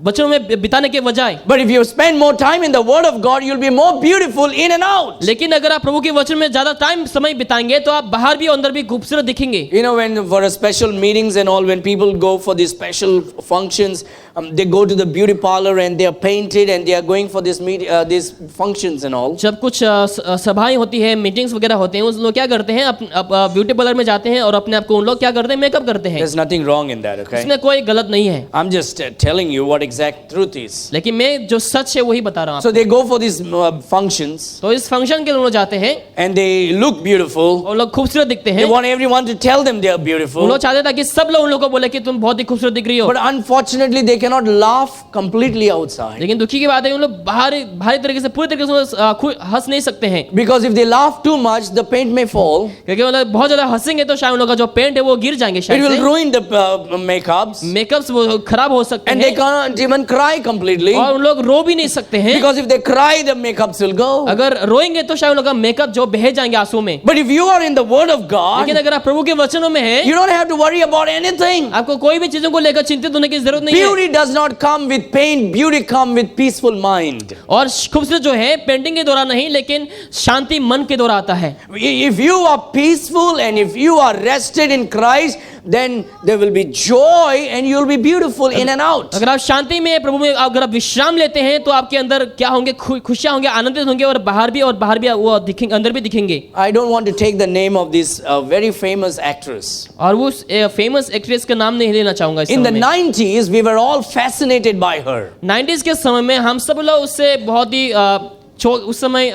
वचनों में बिताने के बजाय। But if you spend more time in the Word of God, you'll be more beautiful in and out. लेकिन अगर आप प्रभु के वचन में ज्यादा टाइम समय बिताएंगे तो आप बाहर भी अंदर भी खूबसूरत दिखेंगे। You know, when for a special meetings and all, when people go for these special functions, they go to the beauty parlor and they are painted and they are going for these functions and all. जब कुछ सभाएं होती है, meetings वगैरह होते हैं, उस लोग क्या करते हैं, ब्यूटी पार्लर में जाते हैं और अपने आप को उन लोग क्या करते हैं, मेकअप करते हैं। There's nothing wrong in that, okay? इसमें कोई गलत नहीं है। I'm just telling you what exact truth is. लेकिन मैं जो सच है वही बता रहा हूँ। So they go for these functions. तो इस फंक्शन के लोग जाते हैं and they look beautiful. और लोग खूबसूरत दिखते They हैं। want everyone to tell them they are वो beautiful. लोग चाहते थे कि सब लोग उन लोगों को बोले कि तुम बहुत ही खूबसूरत दिख रही हो। But unfortunately, they cannot laugh completely outside. लेकिन दुखी की बात है, उन लोग भारी तरीके से पूरी तरीके से हंस नहीं सकते हैं। Because if they laugh too much, the paint may fall. क्योंकि वो लोग बहुत ज्यादा हंसेंगे तो शायद उन लोगों का जो पेंट है वो गिर जाएंगे, It शायद will से। ruin the makeups. मेकअप्स वो खराब हो सकते And they हैं can't even cry completely. और उन लोग रो भी नहीं सकते हैं। Because if they cry, the makeups will go. अगर रोएंगे तो शायद उन लोग का मेकअप जो बह जाएंगे आंसू में। But if you are in the Word of लेकिन God, अगर आप प्रभु के वचनों में हैं, you don't have to worry about anything. आपको कोई भी चीजों को लेकर चिंतित होने की जरूरत नहीं है। Beauty does not come with paint. Beauty comes with peaceful mind. और खूबसूरत जो है पेंटिंग के द्वारा नहीं, लेकिन शांति मन के द्वारा आता है। If you are peaceful and if you are rested in Christ, then there will be joy and you will be beautiful in and out. अगर आप शांति में प्रभु में अगर आप विश्राम लेते हैं तो आपके अंदर क्या होंगे, खुशियां होंगे, आनंदित होंगे और बाहर भी वो दिखेंगे, अंदर भी दिखेंगे। I don't want to take the name of this very famous actress. और वो फेमस एक्ट्रेस का नाम नहीं लेना चाहूंगा इस In the समय में। 90s, we were all fascinated by her. 90s के समय में हम सब लोग उससे बहुत ही उस समय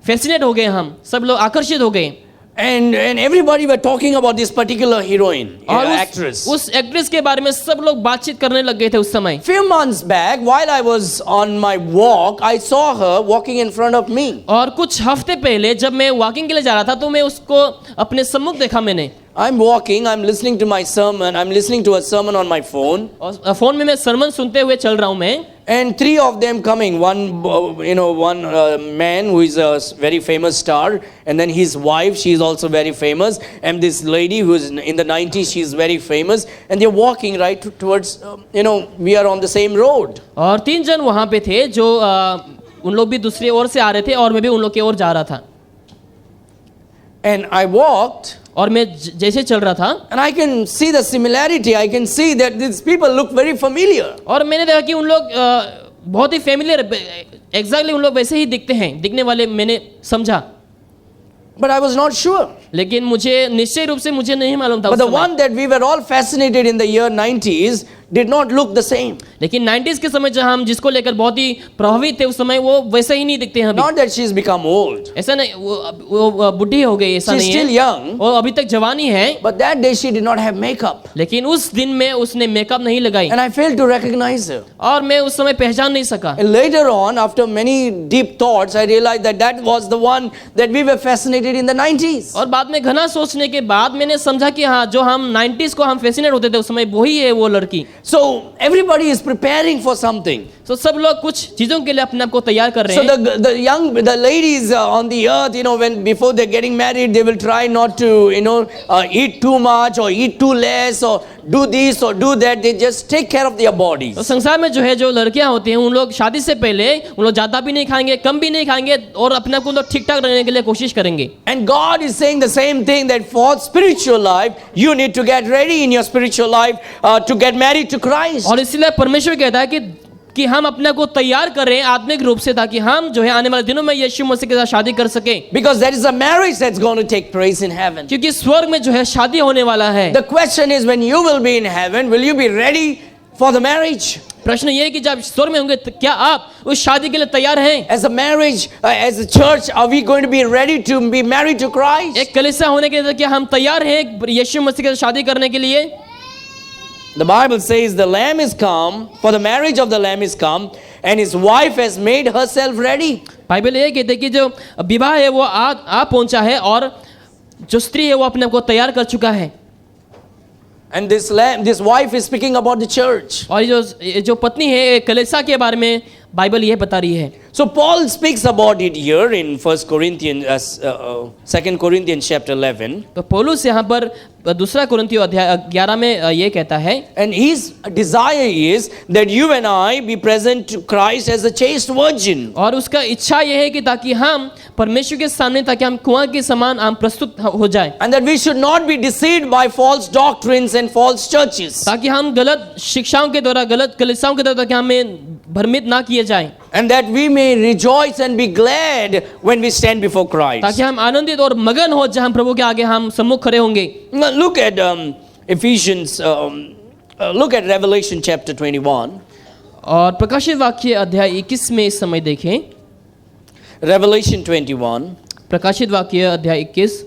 फैसिनेट हो गए, हम सब लोग आकर्षित हो गए। And everybody were talking about this particular heroine, और actress. उस एक्ट्रेस के बारे में सब लोग बातचीत करने लग गए थे उस समय। Few months back, while I was on my walk, I saw her walking in front of me. और कुछ हफ्ते पहले जब मैं वॉकिंग के लिए जा रहा था तो मैं उसको अपने सम्मुख देखा मैंने। I'm walking, I'm listening to my sermon, I'm listening to a sermon on my phone. और फोन में मैं सरमन सुनते हुए चल रहा हूँ मैं। And three of them coming, one man who is a very famous star, and then his wife, she is also very famous, and this lady who is in the 90s, she is very famous, and they're walking right towards, we are on the same road. और 3 जन वहाँ पे थे जो उन लोग भी दूसरी ओर से आ रहे थे और मैं भी उन लोग की ओर जा रहा था। And I walked. और मैं जैसे चल रहा था and I can see the similarity. I can see that these people look very familiar. और मैंने देखा कि उन लोग बहुत ही फेमिलियर, एग्जैक्टली उन लोग वैसे ही दिखते हैं, दिखने वाले मैंने समझा। But I was not sure. लेकिन मुझे निश्चय रूप से मुझे नहीं मालूम था। But the one that we were all fascinated in the year 90s did not look the same. लेकिन 90s के समय जहाँ हम जिसको लेकर बहुत ही प्रभावित थे उस समय वो वैसे ही नहीं दिखते हैं अभी। Not that she's become old. ऐसा नहीं, वो बुढ़ी हो गई, ऐसा She's नहीं still है, young. वो अभी तक जवानी है। But that day she did not have makeup. लेकिन उस दिन में उसने मेकअप नहीं लगाई And I failed to recognize her. और मैं उस समय पहचान नहीं सका। And later on, after many deep thoughts, I realized that that was the one that we were fascinated in the 90s. और बाद में घना सोचने के बाद मैंने समझा कि हाँ, जो हम 90s को हम फैसिनेट होते थे उस समय वही है वो लड़की। So everybody is preparing for something. तो सब लोग कुछ चीजों के लिए अपने आप को तैयार कर रहे So हैं। the ladies on the earth, when before they're getting married, they will try not to, eat too much or eat too less or do this or do that. They just take care of their bodies. तो संसार में जो है जो लड़कियां होती हैं उन लोग शादी से पहले उन लोग ज्यादा भी नहीं खाएंगे, कम भी नहीं खाएंगे और अपने आप को ठीक ठाक रहने के लिए कोशिश करेंगे। And God is saying the same thing, that for spiritual life, you need to get ready in your spiritual life to get married to Christ. और इसलिए परमेश्वर कहता है कि हम अपने को तैयार करें आत्मिक रूप से ताकि हम जो है आने वाले दिनों में यीशु मसीह के साथ शादी कर सकें। Because there is a marriage that's going to take place in heaven. क्योंकि स्वर्ग में जो है शादी होने वाला है। The question is, when you will be in heaven, will you be ready for the marriage? प्रश्न ये है कि जब स्वर्ग में होंगे तो क्या आप उस शादी के लिए तैयार हैं? As a marriage, as a church, are we going to be ready to be married to Christ? एक कलीसिया होने के लिए क्या हम तैयार हैं यीशु मसीह के साथ शादी करने के लिए? The Bible says the Lamb is come, for the marriage of the Lamb is come, and his wife has made herself ready. Bible ये कहते हैं कि जो विवाह है वो आ पहुंचा है और जो स्त्री है वो अपने आप को तैयार कर चुका है। And this wife is speaking about the church. और जो पत्नी है कलीसिया के बारे में बाइबल यह बता रही है। So Paul speaks about it here in 1 Corinthians, 2 Corinthians chapter 11. तो पौलुस यहाँ पर दूसरा कुरिन्थियों अध्याय 11 में ये कहता है, And his desire is that you and I be present to Christ as a chaste virgin. और उसका इच्छा यह है कि ताकि हम परमेश्वर के सामने, ताकि हम कुआं के समान हम प्रस्तुत हो जाए, And that we should not be deceived by false doctrines and false churches. ताकि हम गलत शिक्षाओं के द्वारा, गलत कलीसियाओं के द्वारा, ताकि हमें भ्रमित ना किए जाए, And that we may rejoice and be glad when we stand before Christ. ताकि हम आनंदित और मगन हो जब हम प्रभु के आगे हम सम्मुख खड़े होंगे। Now look at Ephesians, look at Revelation chapter 21. और प्रकाशित वाक्य अध्याय 21 में इस समय देखें। Revelation 21. प्रकाशित वाक्य अध्याय 21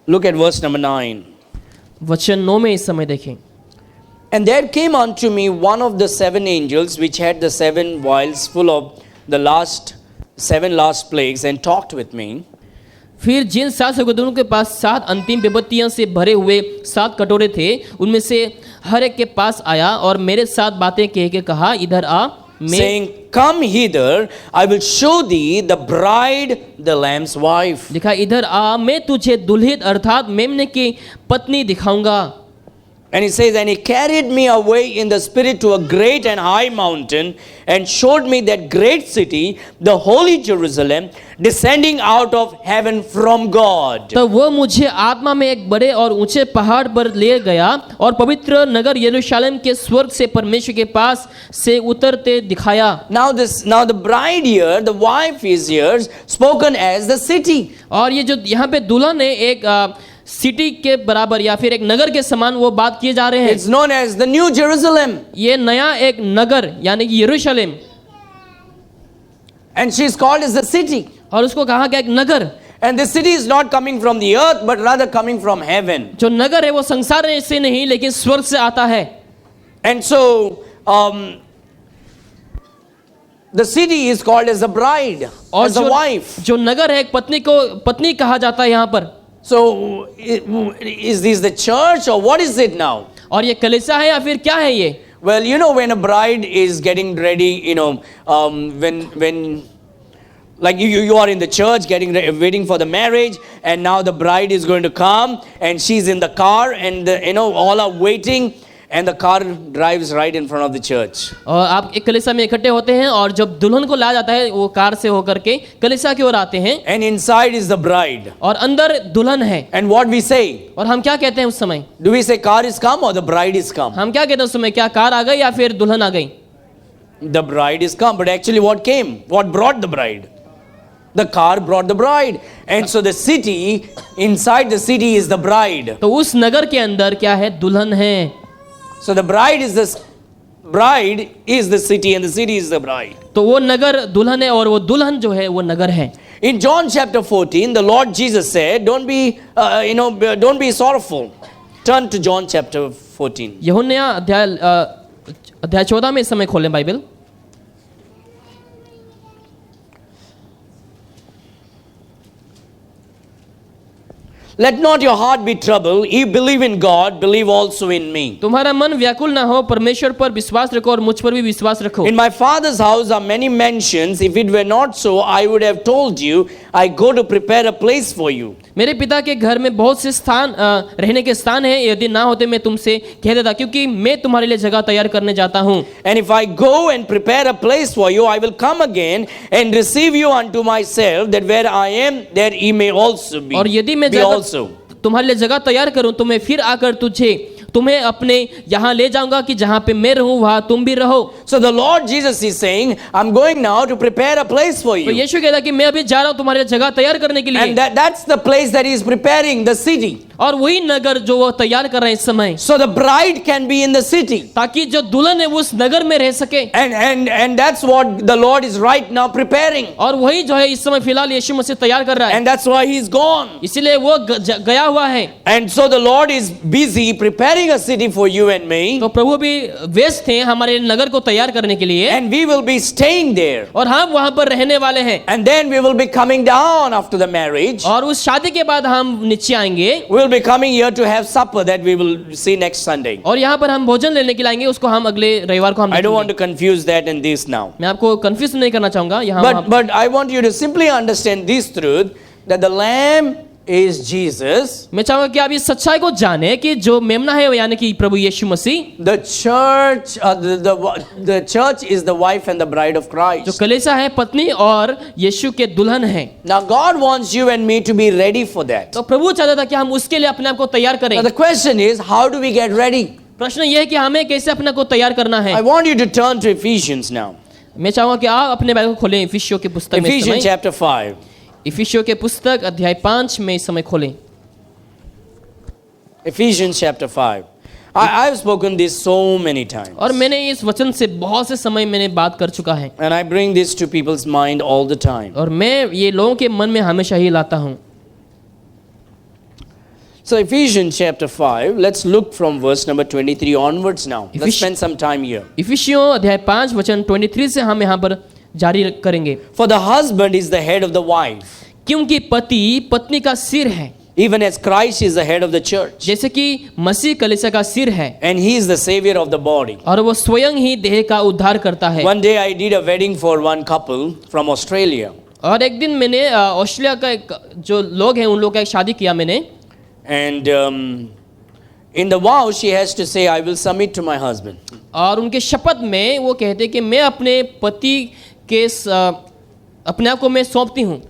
Look at verse number 9. वचन 9 में इस समय देखें। And there came unto me one of the seven angels which had the seven vials full of the seven last plagues, and talked with me. फिर जिन 7 स्वर्गदूतों के पास 7 अंतिम विपत्तियों से भरे हुए 7 कटोरे थे, उनमें से हर एक के पास आया और मेरे साथ बातें कह के कहा, इधर आ, saying, Come hither, I will show thee the bride, the lamb's wife. लिखा, इधर आ, मैं तुझे दुल्हित अर्थात मेमने की पत्नी दिखाऊंगा। And he says, and he carried me away in the spirit to a great and high mountain, and showed me that great city, the holy Jerusalem, descending out of heaven from God. तो वो मुझे आत्मा में एक बड़े और ऊंचे पहाड़ पर ले गया और पवित्र नगर यरूशलेम के स्वर्ग से परमेश्वर के पास से उतरते दिखाया। Now the bride here, the wife is here, spoken as the city. और ये जो यहाँ पे दुल्हन है, एक सिटी के बराबर या फिर एक नगर के समान वो बात किए जा रहे हैं। It's known as the New Jerusalem. ये नया एक नगर यानी कि यरूशलेम, and she is called as the city. और उसको कहा गया एक नगर। And the city is not coming from the earth, but rather coming from heaven. जो नगर है वो संसार से नहीं लेकिन स्वर्ग से आता है। And so the city is called as a bride, as a wife. जो नगर है एक पत्नी को पत्नी कहा जाता है यहाँ पर। So is this the church or what is it now? और ये कलीसिया है या फिर क्या है ये? Well, you know, when a bride is getting ready, you know, when like you are in the church getting ready, waiting for the marriage, and now the bride is going to come, and she's in the car, and all are waiting, and the car drives right in front of the church. और आप एक कलीसिया में इकट्ठे होते हैं और जब दुल्हन को लाया जाता है वो कार से होकर के कलीसिया की ओर आते हैं। And inside is the bride. और अंदर दुल्हन है। And what we say? और हम क्या कहते हैं उस समय? Do we say car is come or the bride is come? हम क्या कहते हैं उस समय? क्या कार आ गई या फिर दुल्हन आ गई? The bride is come, but actually what came? What brought the bride? The car brought the bride. And so the city, inside the city is the bride. तो उस नगर के अंदर क्या है? दुल्हन है। So the bride is the city, and the city is the bride. तो वो नगर दुल्हन है और वो दुल्हन जो है वो नगर है। In John chapter 14, the Lord Jesus said, don't be sorrowful. Turn to John chapter 14. यूहन्ना अध्याय 14 में इस समय खोलें Bible. Let not your heart be troubled. You believe in God, believe also in me. तुम्हारा मन व्याकुल ना हो, परमेश्वर पर विश्वास रखो और मुझ पर भी विश्वास रखो। In my Father's house are many mansions. If it were not so, I would have told you, I go to prepare a place for you. मेरे पिता के घर में बहुत से स्थान रहने के स्थान हैं, यदि ना होते मैं तुमसे कह देता, क्योंकि मैं तुम्हारे लिए जगह तैयार करने जाता हूँ। And if I go and prepare a place for you, I will come again and receive you unto myself, that where I am, there ye may also be. और यदि मैं तुम्हारे लिए जगह तैयार करूं तो मैं फिर आकर तुम्हें अपने यहाँ ले जाऊंगा कि जहाँ पे मैं रहूं वहाँ तुम भी रहो। So the Lord Jesus is saying, I'm going now to prepare a place for you. तो यीशु कहता कि मैं अभी जा रहा हूँ तुम्हारे लिए जगह तैयार करने के लिए। And that's the place that he is preparing, the city. और वही नगर जो वो तैयार कर रहे हैं इस समय। So the bride can be in the city. ताकि जो दुल्हन है वो उस नगर में रह सके। And that's what the Lord is right now preparing. और वही जो है इस समय फिलहाल यीशु मसीह तैयार कर रहा है। And that's why he is gone. इसीलिए वो गया हुआ है। And so the Lord is busy preparing a city for you and me. तो प्रभु भी व्यस्त हैं हमारे नगर को तैयार तैयार करने के लिए, and we will be staying there. और हम वहां पर रहने वाले हैं, And then we will be coming down after the marriage. और उस शादी के बाद हम नीचे आएंगे, We will be coming here to have supper that we will see next Sunday. और यहाँ पर हम भोजन लेने के लिए आएंगे, उसको हम अगले रविवार को हम I don't want देखेंगे। to confuse that and this now. मैं आपको कंफ्यूज नहीं करना चाहूंगा यहाँ But I want you to simply understand this truth that the Lamb is Jesus. मैं चाहूंगा कि आप इस सच्चाई को जाने कि जो मेमना है यानी कि प्रभु यीशु मसीह, The church, the church is the wife and the bride of जो Christ. कलीसिया है पत्नी और यीशु के दुल्हन है। Now God wants you and me to be ready for that. तो प्रभु चाहता था कि हम उसके लिए अपने आप को तैयार करें। Now the question is, how do we get ready? प्रश्न यह है कि हमें कैसे अपने को तैयार करना है। I want you to turn to Ephesians now. मैं चाहूंगा कि आप अपने बाइबल को खोलें इफिसियों की पुस्तक में। इस Ephesians समय chapter 5. इफिसियों के पुस्तक अध्याय 5 में इस समय खोलें। Ephesians chapter 5. I've spoken this so many times. और मैंने इस वचन से बहुत से समय मैंने बात कर चुका है, And I bring this to people's mind all the time. और मैं ये लोगों के मन में हमेशा ही लाता हूँ। So Ephesians chapter 5, let's look from verse number 23 onwards now. Let's spend some time here. इफिसियों अध्याय 5 वचन 23 से हम यहाँ पर जारी करेंगे। For the husband is the head of the wife, क्योंकि पति पत्नी का सिर है, even as Christ is the head of the church. जैसे कि मसीह कलीसिया का सिर है, And he is the savior of the body. और वो स्वयं ही देह का उद्धार करता है। One day I did a wedding for one couple from Australia. और एक दिन मैंने ऑस्ट्रेलिया का एक जो लोग हैं उन लोग का एक शादी किया मैंने, And in the vow she has to say, I will submit to my husband. और उनके शपथ में वो कहते कि मैं अपने पति के अपने आप को मैं सौंपती हूँ।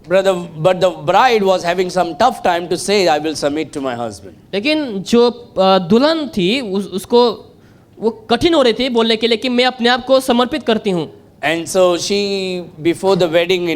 Brother, but the bride was having some tough time to say, I will submit to my husband. लेकिन जो दुल्हन थी उसको वो कठिन हो रही थी बोलने के लिए कि मैं अपने आप को समर्पित करती हूँ। And so she, before the wedding,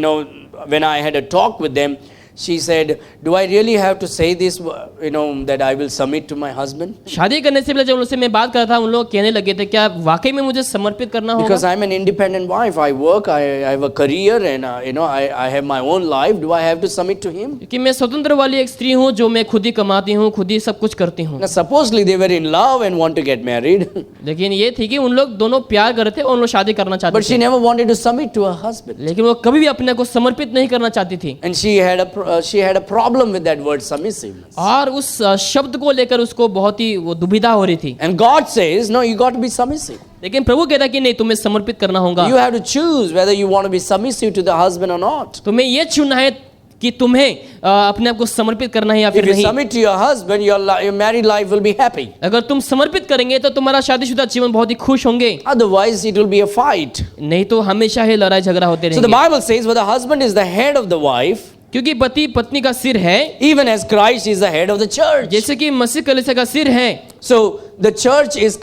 when I had a talk with them, she said, do I really have to say this, that I will submit to my husband? शादी करने से पहले जब उनसे मैं बात कर रहा था, उन लोग कहने लगे थे क्या वाकई में मुझे समर्पित करना होगा? Because I'm an independent wife, I work, I have a career, and I have my own life. Do I have to submit to him? क्योंकि मैं स्वतंत्र वाली एक स्त्री हूँ जो मैं खुद ही कमाती हूँ, खुद ही सब कुछ करती हूँ। Now, supposedly they were in love and want to get married, लेकिन ये थी कि उन लोग दोनों प्यार कर रहे थे और उन लोग शादी करना चाहते but she थे, never wanted to submit to her husband. लेकिन वो कभी भी अपने को समर्पित नहीं करना चाहती थी। And she had a problem with that word submissiveness. और उस शब्द को लेकर उसको बहुत ही वो दुविधा हो रही थी। And God says, no, you got to be submissive. लेकिन प्रभु कहता कि नहीं, तुम्हें समर्पित करना होगा। You have to choose whether you want to be submissive to the husband or not. तुम्हें ये चुनना है कि तुम्हें अपने आप को समर्पित करना है या If फिर you नहीं। submit to your husband, your married life will be happy. अगर तुम समर्पित करेंगे तो तुम्हारा शादीशुदा जीवन बहुत ही खुश होंगे, Otherwise, it will be a fight. नहीं तो हमेशा ही लड़ाई झगड़ा होते So the रहेंगे। Bible says, well, the husband is the head of the wife, क्योंकि पति पत्नी का सिर है, even as Christ is the head of the church. जैसे कि मसीह कलीसिया का सिर है। So the church is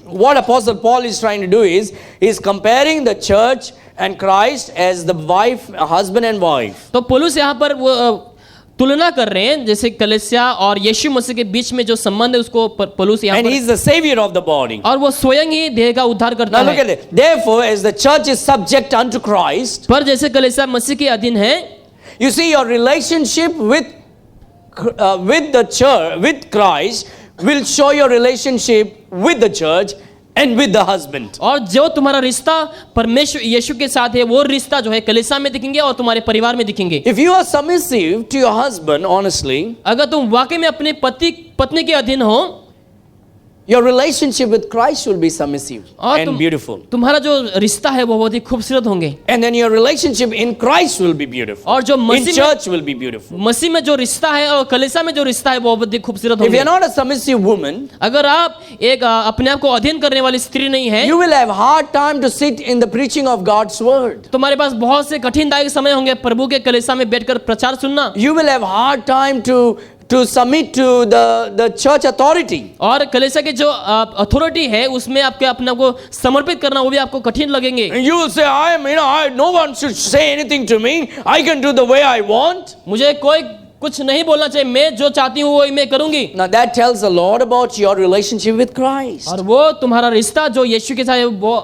what Apostle Paul is trying to do is he's comparing the church and Christ as the wife, husband and wife. तो पौलुस यहाँ पर वो तुलना कर रहे हैं जैसे कलीसिया और यीशु मसीह के बीच में जो संबंध है उसको पौलुस यहाँ And पर, he's the savior of the body. और वो स्वयं ही देह का उद्धार करता Now look है। at it. Therefore, as the church is subject unto Christ, पर जैसे कलीसिया मसीह के अधीन है, you see your relationship with the church, with Christ, will show your relationship with the church and with the husband. और जो तुम्हारा रिश्ता परमेश्वर यीशु के साथ है वो रिश्ता जो है कलीसिया में दिखेंगे और तुम्हारे परिवार में दिखेंगे। If you are submissive to your husband, honestly, अगर तुम वाकई में अपने पति पत्नी के अधीन हो, your relationship with Christ will be submissive और and beautiful. तुम्हारा जो रिश्ता है वो बहुत ही खूबसूरत होंगे, And then your relationship in Christ will be beautiful. और जो In मसीह में church will be beautiful. मसीह में जो रिश्ता है और कलीसिया में जो रिश्ता है वो बहुत ही खूबसूरत If you होंगे। are not a submissive woman, अगर आप एक अपने आप को अधीन करने वाली स्त्री नहीं है, you will have hard time to sit in the preaching of God's word. तुम्हारे पास बहुत से कठिनदायक समय होंगे प्रभु के कलीसिया में बैठकर प्रचार सुनना, You will have hard time to submit to the church authority. और कलीसिया के जो अथॉरिटी है उसमें आपके अपने आप को समर्पित करना वो भी आपको कठिन लगेंगे। And you will say, no one should say anything to me. I can do the way I want. मुझे कोई कुछ नहीं बोलना चाहिए, मैं जो चाहती हूँ वो मैं करूंगी। Now that tells a lot about your relationship with Christ. और वो तुम्हारा रिश्ता जो यीशु के साथ है वो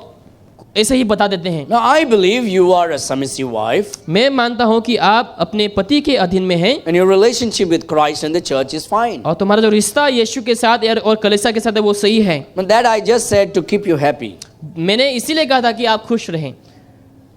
ऐसे ही बता देते हैं। Now, I believe you are a submissive wife मैं मानता हूं कि आप अपने पति के अधीन में हैं and your relationship with Christ and the church is fine. और तुम्हारा जो रिश्ता यीशु के साथ और कलीसिया के साथ है वो सही है। And that I just said to keep you happy. मैंने इसीलिए कहा था कि आप खुश रहें।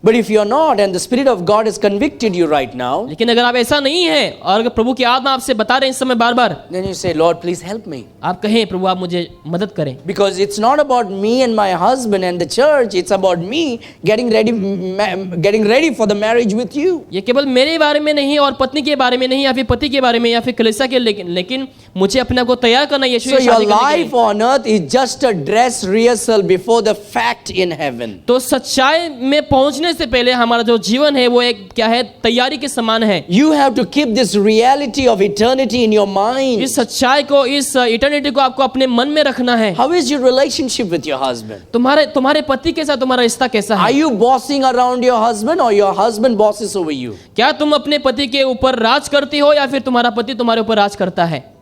But if you're not and the Spirit of God has convicted you right now, लेकिन अगर आप ऐसा नहीं है और अगर प्रभु की आत्मा आपसे बता रहे हैं इस समय बार बार, then you say, Lord, please help me. आप कहें प्रभु आप मुझे मदद करें। Because it's not about me and my husband and the church, it's about me getting ready for the marriage with you. ये केवल मेरे बारे में नहीं और पत्नी के बारे में नहीं या फिर पति के बारे में या फिर कलीसिया के, लेकिन मुझे अपने आप को तैयार करना यीशु So की your शादी करने के life लिए। on earth is just a dress rehearsal before the fact in heaven. तो सच्चाई में पहुंचने से पहले हमारा जो जीवन है वो एक क्या है, तैयारी के समान है। You have to keep this reality of eternity in your mind. इस सच्चाई को, इस इटर्निटी को आपको अपने मन में रखना है। How is your relationship with your husband? तुम्हारे पति के साथ तुम्हारा रिश्ता कैसा Are है? you bossing around your husband or your husband bosses over you? क्या तुम अपने पति के ऊपर राज करती हो या फिर तुम्हारा पति तुम्हारे ऊपर राज करता है?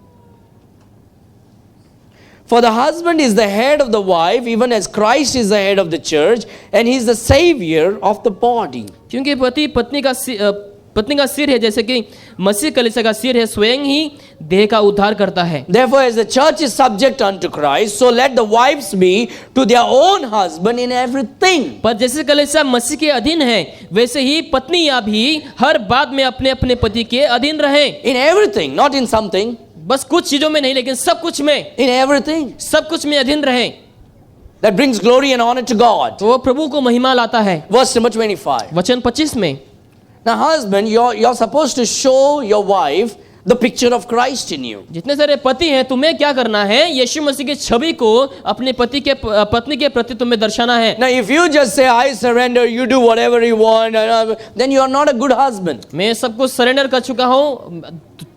For the husband is the head of the wife, even as Christ is the head of the church, and he is the savior of the body. क्योंकि पति पत्नी का सिर है, जैसे कि मसीह कलीसिया का सिर है, स्वयं ही देह का उद्धार करता है। Therefore, as the church is subject unto Christ, so let the wives be to their own husband in everything. पर जैसे कलीसिया मसीह के अधीन है, वैसे ही पत्नियां भी हर बात में अपने अपने पति के अधीन रहें। In everything, not in something. बस कुछ चीजों में नहीं, लेकिन सब कुछ में, In everything. सब कुछ में अधीन रहें। That brings glory and honor to God. तो वो प्रभु को महिमा लाता है। Verse number 25. वचन 25 में, Now, husband, you're supposed to show your wife the picture of Christ in you. जितने सारे पति हैं, तुम्हें क्या करना है? यीशु मसीह की छवि को अपने पत्नी के प्रति तुम्हें दर्शाना है। Now, if you just say, I surrender, you do whatever you want, then you are not a good husband. मैं सब कुछ सरेंडर कर चुका हूँ,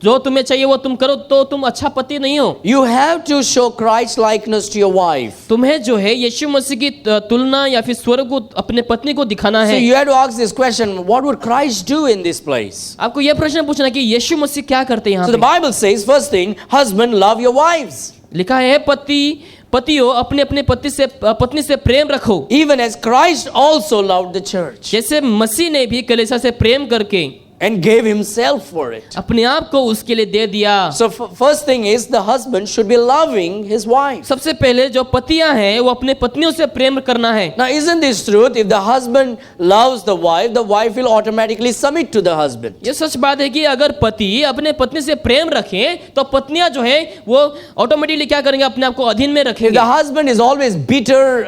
जो तुम्हें चाहिए वो तुम करो, तो तुम अच्छा पति नहीं हो। You have to show Christ likeness to your wife. तुम्हें जो है यीशु मसीह की तुलना या फिर स्वरूप को अपने पत्नी को दिखाना So है। you have to ask this question, what would Christ do in this place? आपको यह प्रश्न पूछना कि यीशु मसीह क्या करते हैं यहाँ So the पे? Bible says, first thing, husband, love your wives. लिखा है पतियों अपने अपने पत्नी से प्रेम रखो, Even as Christ also loved the church जैसे मसीह ने भी कलीसिया से प्रेम करके and gave himself for it. अपने आप को उसके लिए दे दिया। So first thing is, the husband should be loving his wife. सबसे पहले जो पतियां हैं वो अपने पत्नियों से प्रेम करना है। Now, isn't this truth? If the husband loves the wife will automatically submit to the husband. ये सच बात है कि अगर पति अपने पत्नी से प्रेम रखें तो पत्नियां जो है वो ऑटोमेटिकली क्या करेंगे, अपने आप को अधीन में If रखेंगे। the husband is always bitter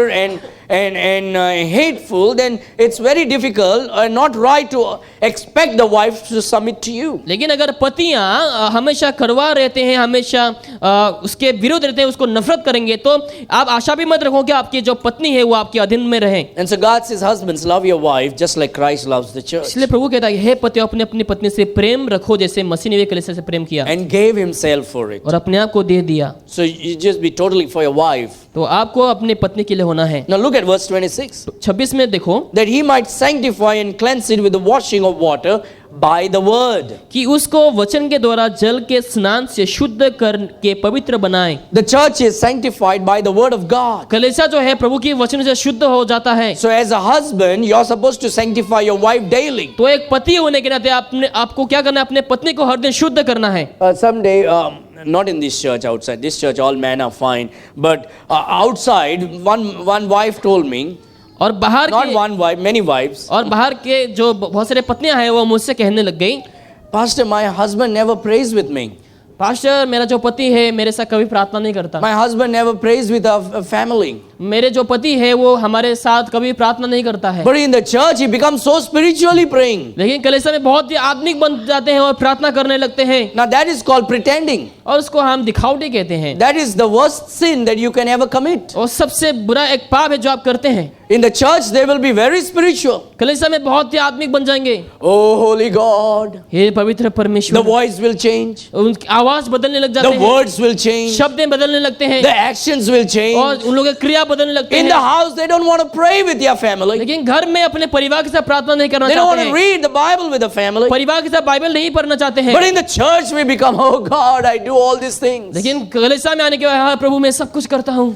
and hateful, then it's very difficult and not right to expect the wife to submit to you. लेकिन अगर पतियां हमेशा कड़वा रहते हैं, हमेशा उसके विरुद्ध रहते हैं, उसको नफरत करेंगे, तो आप आशा भी मत रखो कि आपकी जो पत्नी है वो आपके अधीन में रहे। And so God says, husbands, love your wife just like Christ loves the church. इसलिए प्रभु कहता है, हे पतियों अपने अपनी पत्नी से प्रेम रखो जैसे मसीह ने भी कलीसिया से प्रेम किया And gave himself for it. और अपने आप को दे दिया। So you just be totally for your wife. तो आपको अपने पत्नी के लिए होना है। Now look at verse 26. 26 में देखो, That he might sanctify and cleanse it with the washing of water by the word. कि उसको वचन के द्वारा जल के स्नान से शुद्ध करके पवित्र बनाए। The church is sanctified by the word of God. कलीसिया जो है प्रभु की वचन से शुद्ध हो जाता है। So as a husband, you're supposed to sanctify your wife daily. तो एक पति होने के नाते आपको क्या करना है, अपने पत्नी को हर दिन शुद्ध करना है। Someday, not in this church, outside this church, all men are fine. But outside, one wife told me, और बाहर not के one wife, many wives. और बाहर के जो बहुत सारे पत्नियां हैं वो मुझसे कहने लग गई, Pastor, my husband never prays with me. Pastor मेरा जो पति है मेरे साथ कभी प्रार्थना नहीं करता। My husband never prays with our family. मेरे जो पति है वो हमारे साथ कभी प्रार्थना नहीं करता है। But in the church, he becomes so spiritually praying. लेकिन कलीसिया में बहुत ही आत्मिक बन जाते हैं और प्रार्थना करने लगते हैं, Now that is called pretending. और उसको हम दिखावटी कहते हैं। That is the worst sin that you can ever commit. और सबसे बुरा एक पाप है जो आप करते हैं। In the church, they will be very spiritual. कलीसिया में बहुत ही आत्मिक बन जाएंगे। Oh, holy God. हे पवित्र The परमेश्वर, voice will change. उनकी आवाज बदलने लग जाते The हैं, words will change. शब्दें बदलने लगते हैं, The actions will change. और उन लोगों की क्रिया बदलने लगते In the हैं। house, they don't want to pray with their family. लेकिन घर में अपने परिवार के साथ प्रार्थना नहीं करना They don't want चाहते to हैं, read the Bible with the family. परिवार के साथ बाइबल नहीं पढ़ना चाहते हैं। But in the church, we become, oh God, I do all these things. लेकिन कलीसिया में आने के बाद, हाँ प्रभु मैं सब कुछ करता हूँ।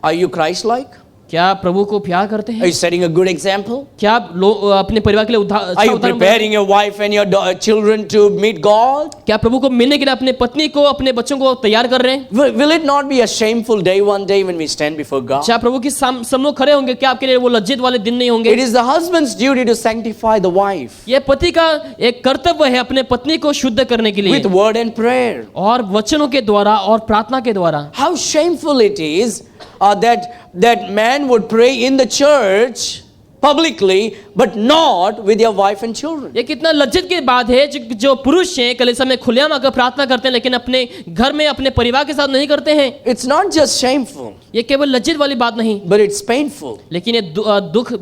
Are you Christ-like? क्या आप प्रभु को प्यार करते Are हैं? you setting a good example? क्या आप अपने परिवार के लिए Are अच्छा you उदाहरण preparing your wife and your children to meet God? क्या प्रभु को मिलने के लिए अपने पत्नी को अपने बच्चों को तैयार कर रहे हैं? Will it not be a shameful day one day when we stand before God? क्या प्रभु की सम्मुख खड़े होंगे? क्या आपके लिए वो लज्जित वाले दिन नहीं It होंगे? is the husband's duty to sanctify the wife ये पति का एक कर्तव्य है अपने पत्नी को शुद्ध करने के लिए with word and prayer. और वचनों के द्वारा और प्रार्थना के द्वारा। How shameful it is that man would pray in the church publicly but not with your wife and children. ये कितना लज्जित की बात है जो पुरुष हैं कलीसिया में खुलेआम आकर प्रार्थना करते हैं लेकिन अपने घर में अपने परिवार के साथ नहीं करते हैं। It's not just shameful, ये केवल लज्जित वाली बात नहीं but it's painful. लेकिन ये दुख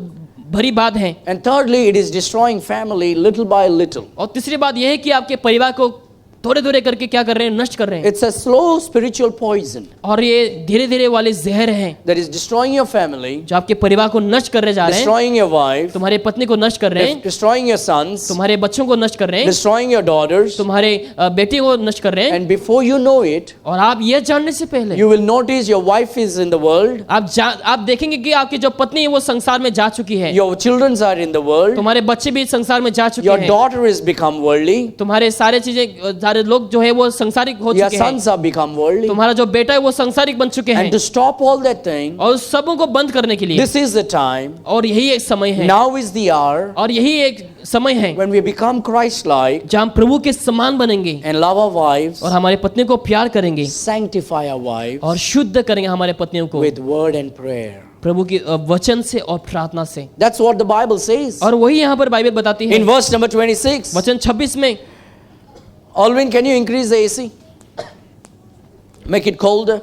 भरी बात है। And thirdly, it is destroying family little by little. और तीसरी बात यह है कि आपके परिवार को थोड़े थोड़े करके क्या कर रहे हैं? नष्ट कर रहे हैं। It's a slow spiritual poison और ये धीरे धीरे वाले जहर हैं that is destroying your family, जो आपके परिवार को नष्ट करने जा रहे हैं। destroying your wife, तुम्हारे पत्नी को नष्ट कर रहे हैं, destroying your sons, तुम्हारे बच्चों को नष्ट कर रहे हैं, destroying your daughters. तुम्हारे बेटी को नष्ट कर रहे हैं। And before you know it, और आप ये जानने से पहले you will notice your wife is in the world, आप देखेंगे कि आपकी जो पत्नी है वो संसार में जा चुकी है, your children are in the world, तुम्हारे बच्चे भी संसार में जा चुके your हैं, daughter has become worldly, तुम्हारे सारे लोग जो है वो संसारिक हो your चुके हैं, sons have become worldly. तुम्हारा जो बेटा है वो संसारिक बन चुके And हैं। to stop all that thing, और उस सबों को बंद करने के लिए this is the time, और यही एक समय है, now is the hour और यही एक समय है when we become Christ-like जहाँ हम प्रभु के समान बनेंगे and love our wives, और हमारे पत्नी को प्यार करेंगे sanctify our wives और शुद्ध करेंगे हमारे पत्नियों को with word and prayer. प्रभु की वचन से और प्रार्थना से। That's what the Bible says. और वही यहाँ पर बाइबल बताती है In verse number 26, वचन 26 में। Alvin, can you increase the AC? Make it colder.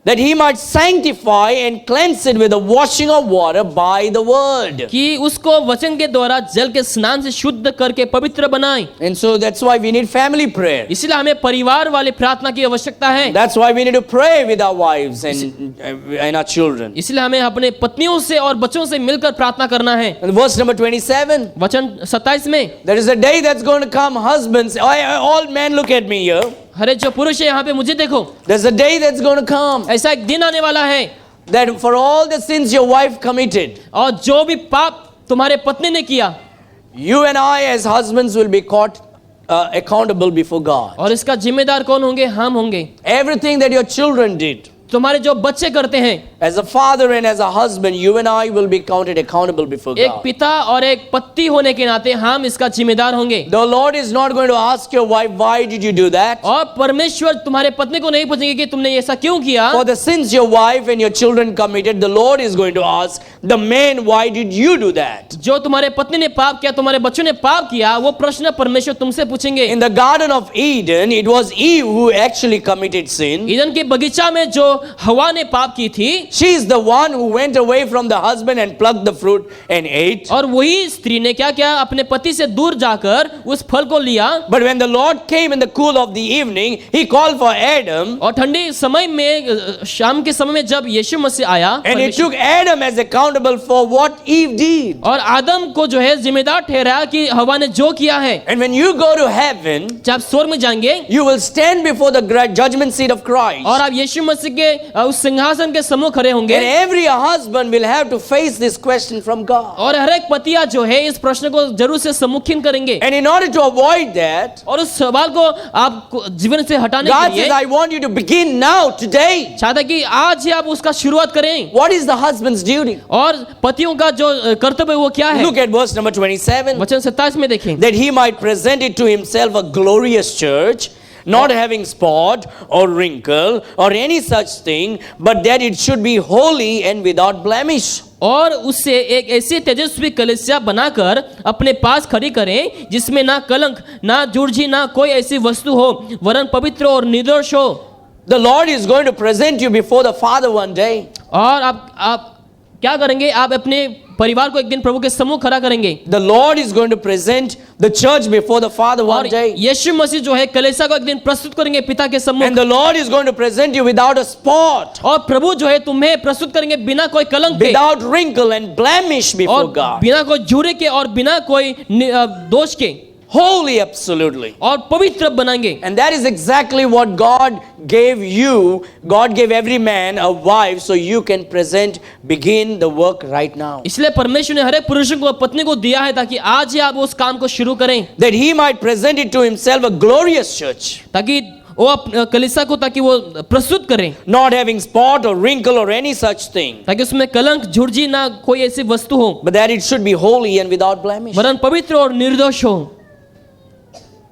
That he might sanctify and cleanse it with the washing of water by the word. कि उसको वचन के द्वारा जल के स्नान से शुद्ध करके पवित्र बनाए। And so that's why we need family prayer. इसलिए हमें परिवार वाले प्रार्थना की आवश्यकता है। That's why we need to pray with our wives and our children. इसलिए हमें अपने पत्नियों से और बच्चों से मिलकर प्रार्थना करना है। And verse number 27. वचन 27 में, There is a day that's going to come, husbands. All men look at me here. अरे जो पुरुष है यहाँ पे मुझे देखो, There's a day that's going to come ऐसा एक दिन आने वाला है that for all the sins your wife committed, और जो भी पाप तुम्हारे पत्नी ने किया, you and I as husbands will be caught accountable before God. और इसका जिम्मेदार कौन होंगे? हम होंगे। Everything that your children did, तुम्हारे जो बच्चे करते हैं, as a father and as a husband, you and I will be counted accountable before एक God. पिता और एक पति होने के नाते हम इसका जिम्मेदार होंगे। The Lord is not going to ask your wife, why did you do that? और परमेश्वर तुम्हारे पत्नी को नहीं पूछेंगे कि तुमने ऐसा क्यों किया। For the sins your wife and your children committed, the Lord is going to ask the man, why did you do that? जो तुम्हारे पत्नी ने पाप किया, तुम्हारे बच्चों ने पाप किया, वो प्रश्न परमेश्वर तुमसे पूछेंगे। In the Garden of Eden, it was Eve who actually committed sin. Eden के बगीचा में जो हवा ने पाप की थी, She is the one who went away from the husband and plucked the fruit and ate. और वही स्त्री ने क्या किया? अपने पति से दूर जाकर उस फल को लिया। But when the Lord came in the cool of the evening, he called for Adam. और ठंडे समय में, शाम के समय में जब यीशु मसीह आया, And he took Adam as accountable for what Eve did. और आदम को जो है जिम्मेदार ठहराया कि हवा ने जो किया है। And when you go to heaven, जब स्वर्ग में जाएंगे you will stand before the judgment seat of Christ. और आप यीशु मसीह के उस सिंहासन के सम्मुख खड़े होंगे। And every husband will have to face this question from God. और हर एक पतिया जो है इस प्रश्न को जरूर से सम्मुखीन करेंगे। And in order to avoid that, और उस सवाल को आप जीवन से हटाने God के लिए says, I want you to begin now, today. चाहता है कि आज ही आप उसका शुरुआत करें। What is the husband's duty? और पतियों का जो कर्तव्य वो क्या है? Look at verse number 27. वचन 27 में देखें। That he might present it to himself a glorious church, not having spot or wrinkle or any such thing, but that it should be holy and without blemish. और उससे एक ऐसी तेजस्वी कलीसिया बनाकर अपने पास खड़ी करें जिसमें ना कलंक, ना जुर्जी, ना कोई ऐसी वस्तु हो, वरन पवित्र और निर्दोष हो। The Lord is going to present you before the Father one day. और आप क्या करेंगे? आप अपने परिवार को एक दिन प्रभु के सम्मुख खड़ा करेंगे। The Lord is going to present the church before the Father one और day. यीशु मसीह जो है कलीसिया को एक दिन प्रस्तुत करेंगे पिता के सम्मुख। And the Lord is going to present you without a spot, और प्रभु जो है तुम्हें प्रस्तुत करेंगे बिना कोई कलंक के, without wrinkle and blemish before और God. बिना कोई झूरे के और बिना कोई दोष के, holy absolutely. और पवित्र बनाएंगे। And that is exactly what God gave you. God gave every man a wife so you can begin the work right now. इसलिए परमेश्वर ने हर एक पुरुष को पत्नी को दिया है ताकि आज ही आप उस काम को शुरू करें, That he might present it to himself a glorious church, ताकि वो कलीसिया को ताकि वो प्रस्तुत करें, not having spot or wrinkle or any such thing, ताकि उसमें कलंक झुर्जी ना कोई ऐसी वस्तु हो, but that it should be holy and without blemish. वरन पवित्र और निर्दोष हो।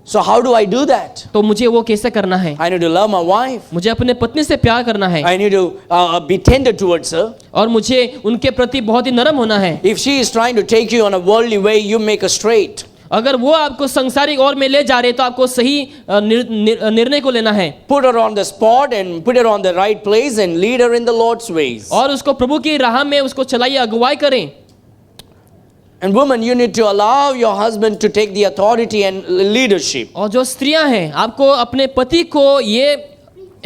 So how do I do that? तो मुझे वो कैसे करना है? I need to love my wife. मुझे अपने पत्नी से प्यार करना है, I need to be tender towards her. और मुझे उनके प्रति बहुत ही नरम होना है। If she is trying to take you on a worldly way, you make her straight. अगर वो आपको संसारिक ओर में ले जा रहे तो आपको सही निर्णय को लेना है। Put her on the spot and put her on the right place and lead her in the Lord's ways. और उसको प्रभु की राह में उसको चलाइए, अगुवाई करें। And women, you need to allow your husband to take the authority and leadership. और जो स्त्रियां हैं, आपको अपने पति को ये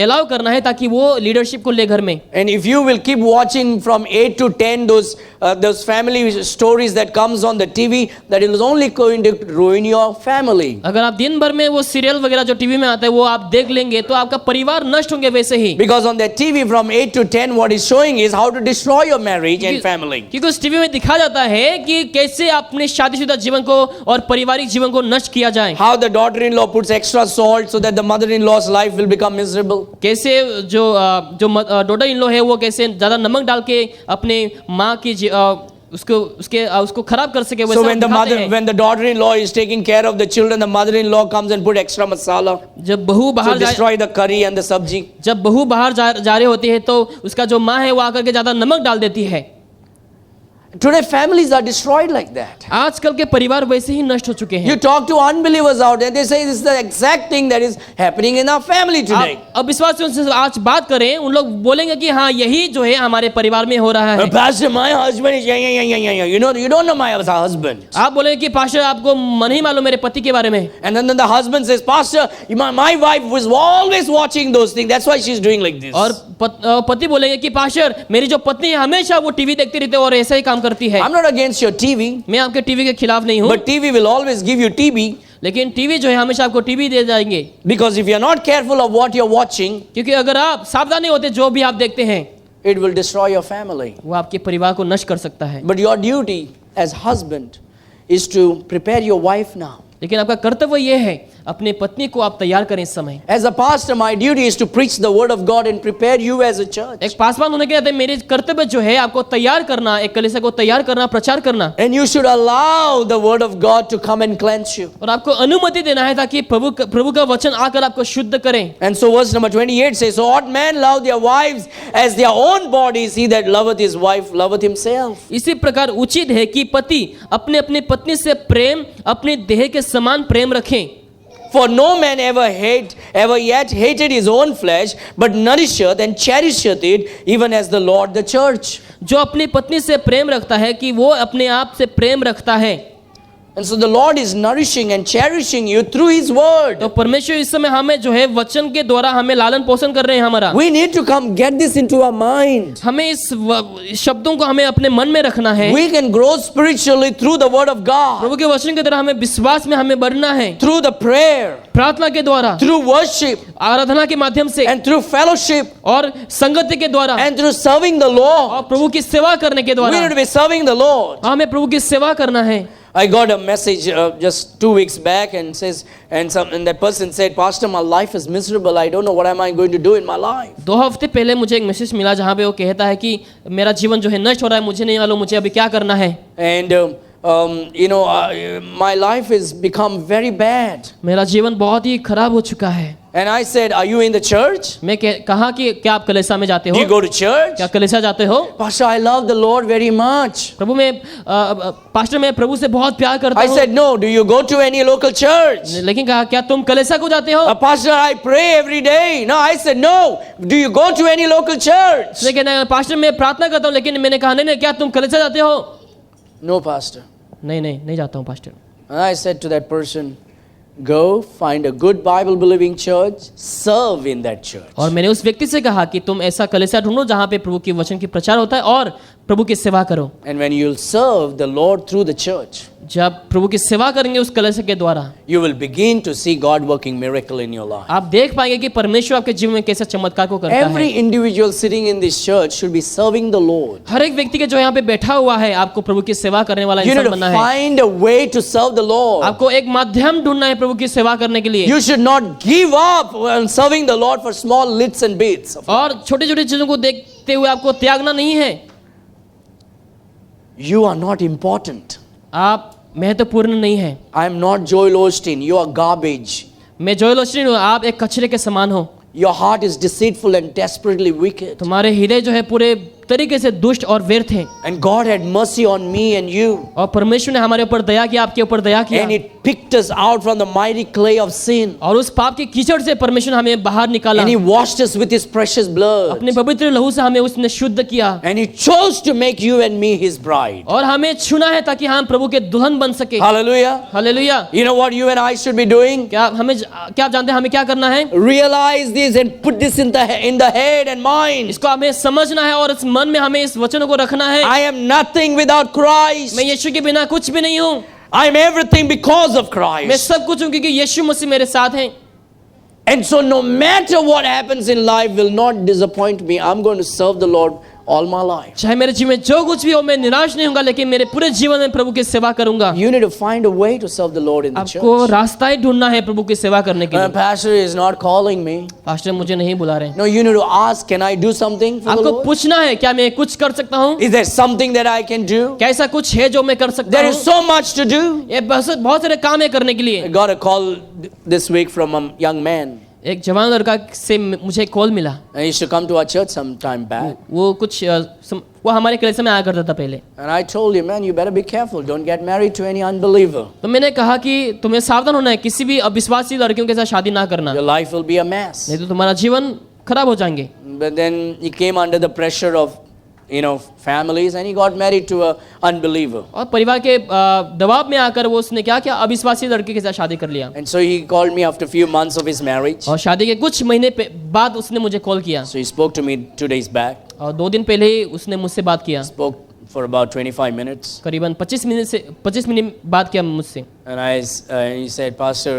अलाउ करना है ताकि वो लीडरशिप को ले घर में। And if you will keep watching from 8 to 10 those family stories that comes on the TV, that is only going to ruin your family. अगर आप दिन भर में वो सीरियल वगैरह जो टीवी में आता है वो आप देख लेंगे तो आपका परिवार नष्ट होंगे वैसे ही। Because on that TV from 8 to 10 what is showing is how to destroy your marriage and family. क्योंकि उस टीवी में दिखा जाता है कि कैसे अपने शादीशुदा जीवन को और पारिवारिक जीवन को नष्ट किया जाए। How the daughter-in-law puts extra salt so that the mother-in-law's life will become miserable. कैसे जो डॉटर इन लॉ है वो कैसे ज्यादा नमक डाल के अपने माँ की उसको खराब कर सके। So when the daughter-in-law is taking care of the children, the mother-in-law comes and put extra masala. जब बहू बाहर destroy the curry and the sabji. जब बहू बाहर जा रही होती है तो उसका जो माँ है वो आकर के ज्यादा नमक डाल देती है। Today families are destroyed like that. आजकल के परिवार वैसे ही नष्ट हो चुके हैं। You talk to unbelievers out there, they say this is the exact thing that is happening in our family today. अब विश्वासियों से आज बात करें, उन लोग बोलेंगे कि हाँ यही जो है हमारे परिवार में हो रहा है। Pastor, my husband is you don't know my husband. आप बोलेंगे कि पास्टर आपको नहीं मालूम मेरे पति के बारे में। And then the husband says, Pastor, my wife was always watching those things. That's why she's doing like this. और पति बोलेंगे कि पास्टर मेरी जो पत्नी है हमेशा वो टीवी देखती रहती है और ऐसा ही काम करती है। I'm not against your TV. मैं आपके टीवी के खिलाफ नहीं हूँ। But TV will always give you TB. लेकिन टीवी जो है हमेशा आपको टीवी दे जाएंगे। Because if you are not careful of what you're watching, क्योंकि अगर आप सावधान नहीं होते जो भी आप देखते हैं, it will destroy your family. वो आपके परिवार को नष्ट कर सकता है। But your duty as husband is to prepare your wife now. लेकिन आपका कर्तव्य ये है अपने पत्नी को आप तैयार करें इस समय। As a pastor, my duty is to preach the word of God and prepare you as a church. एक पासवान होने के नाते मेरी कर्तव्य जो है आपको तैयार करना, एक कलीसिया को तैयार करना, प्रचार करना। And you should allow the word of God to come and cleanse you. और आपको अनुमति देना है ताकि प्रभु का वचन आकर आपको शुद्ध करे। And so verse number 28 says, so ought men love their wives as their own bodies. He that loveth his wife loveth himself. इसी प्रकार उचित है कि पति अपने अपने पत्नी से प्रेम अपने देह के समान प्रेम रखें। For no man ever yet hated his own flesh, but nourisheth and cherisheth it, even as the Lord the church. जो अपनी पत्नी से प्रेम रखता है कि वो अपने आप से प्रेम रखता है। And so the Lord is nourishing and cherishing you through His word. तो परमेश्वर इस समय हमें जो है वचन के द्वारा हमें लालन पोषण कर रहे हैं हमारा। We need to come get this into our mind. हमें इस शब्दों को हमें अपने मन में रखना है। We can grow spiritually through the word of God. प्रभु के वचन के द्वारा हमें विश्वास में हमें बढ़ना है। Through the prayer. प्रार्थना के द्वारा। Through worship. आराधना के माध्यम से। And through fellowship. और संगति के द्वारा। And through serving the Lord. और प्रभु की सेवा करने के द्वारा। We need to be serving the Lord. हमें प्रभु की सेवा करना है। I got a message just 2 weeks back and that person said, Pastor, my life is miserable. I don't know what am I going to do in my life. 2 हफ्ते पहले मुझे एक message मिला जहाँ पे वो कहता है कि मेरा जीवन जो है नष्ट हो रहा है, मुझे नहीं मालूम मुझे अभी क्या करना है। And my life has become very bad. मेरा जीवन बहुत ही खराब हो चुका है। And I said, are you in the church? मैं कहा कि क्या आप कलीसिया में जाते हो? Do you go to church? क्या कलीसिया जाते हो? Pastor, I love the Lord very much. प्रभु मैं पास्टर मैं प्रभु से बहुत प्यार करता हूँ। I said, no. Do you go to any local church? लेकिन कहा क्या तुम कलीसिया को जाते हो? Pastor, I pray every day. No, I said, no. Do you go to any local church? लेकिन पास्टर मैं प्रार्थना करता हूँ, लेकिन मैंने कहा नहीं क्या तुम कलीसिया जाते हो? No, Pastor. नहीं जाता हूँ pastor. And I said to that person, go find a good Bible believing church, serve in that church. और मैंने उस व्यक्ति से कहा कि तुम ऐसा कलीसिया ढूंढो जहाँ पे प्रभु के वचन की प्रचार होता है और प्रभु की सेवा करो। And when you'll serve the Lord through the church, जब प्रभु की सेवा करेंगे उस कलश के द्वारा, you will begin to see God working miracle in your life. आप देख पाएंगे कि परमेश्वर आपके जीवन में कैसे चमत्कार को करता Every है। individual sitting in this church should be serving the Lord. हर एक व्यक्ति के जो यहाँ पे बैठा हुआ है, आपको प्रभु की सेवा करने वाला You need इंसान to बनना है। find a way to serve the Lord. आपको एक माध्यम ढूंढना है प्रभु की सेवा करने के लिए। You should not give up on serving the Lord for small bits and bits. और छोटी छोटी चीजों को देखते हुए आपको त्यागना नहीं है। You are not important. आप महत्वपूर्ण नहीं है। I am not Joel Osteen. You are garbage. मैं जोएल ओस्टीन हूँ, आप एक कचरे के समान हो। Your heart is deceitful and desperately wicked. तुम्हारे हृदय जो है पूरे तरीके से दुष्ट और व्यर्थ है। And God had mercy on me and you. और परमेश्वर ने हमारे ऊपर दया किया, आपके ऊपर दया किया। And it picked us out from the mighty clay of sin. और उस पाप के कीचड़ से परमेश्वर ने हमें बाहर निकाला। And He washed us with His precious blood. अपने पवित्र लहू से हमें उसने शुद्ध किया। And He chose to make you and me His bride. और हमें चुना है ताकि हम प्रभु के दुल्हन बन सके। Hallelujah. Hallelujah. You know what you and I should be doing? क्या आप जानते हैं हमें क्या करना है? Realize this and put this in the head and mind. इसको हमें समझना है और इस मन में हमें इस वचनों को रखना है। I am nothing without Christ. मैं यीशु के बिना कुछ भी नहीं हूँ। I am everything because of मैं Christ. सब कुछ हूँ क्योंकि यीशु मसीह मेरे साथ हैं। And so no matter what happens in life will not disappoint me. I'm going to serve the Lord all my life. चाहे मेरे जीवन में जो कुछ भी हो, मैं निराश नहीं होऊंगा, लेकिन मेरे पूरे जीवन में प्रभु की सेवा करूंगा। You need to find a way to serve the Lord in the church. आपको रास्ता ही ढूंढना है प्रभु की सेवा करने के लिए। Pastor is not calling me. Pastor मुझे नहीं बुला रहे। No, you need to ask, can I do something for the आपको Lord? पूछना है क्या मैं कुछ कर सकता हूँ? Is there something that I can do? क्या ऐसा कुछ है जो मैं कर सकता There हूँ? is so much to do. ये बहुत सारे काम है करने के लिए। I got a call this week from a young man. एक जवान लड़का से मुझे कॉल मिला। He used to come to our church some time back. वो हमारे कलीसिया में आया करता था पहले। And I told him, man, you better be careful. Don't get married to any unbeliever. तो मैंने कहा कि तुम्हें सावधान होना है, किसी भी अविश्वासी लड़कियों के साथ शादी ना करना, Your life will be a mess. नहीं तो तुम्हारा जीवन खराब हो जाएंगे। But then he came under the pressure of, families, and he got married to a unbeliever. और परिवार के दबाव में आकर वो उसने क्या किया, अविश्वासी लड़के के साथ शादी कर लिया। And so he called me after a few months of his marriage. और शादी के कुछ महीने बाद उसने मुझे कॉल किया। So he spoke to me 2 days back. और 2 दिन पहले ही उसने मुझसे बात किया। Spoke for about 25 minutes. करीबन 25 मिनट बात किया मुझसे। And he said, Pastor,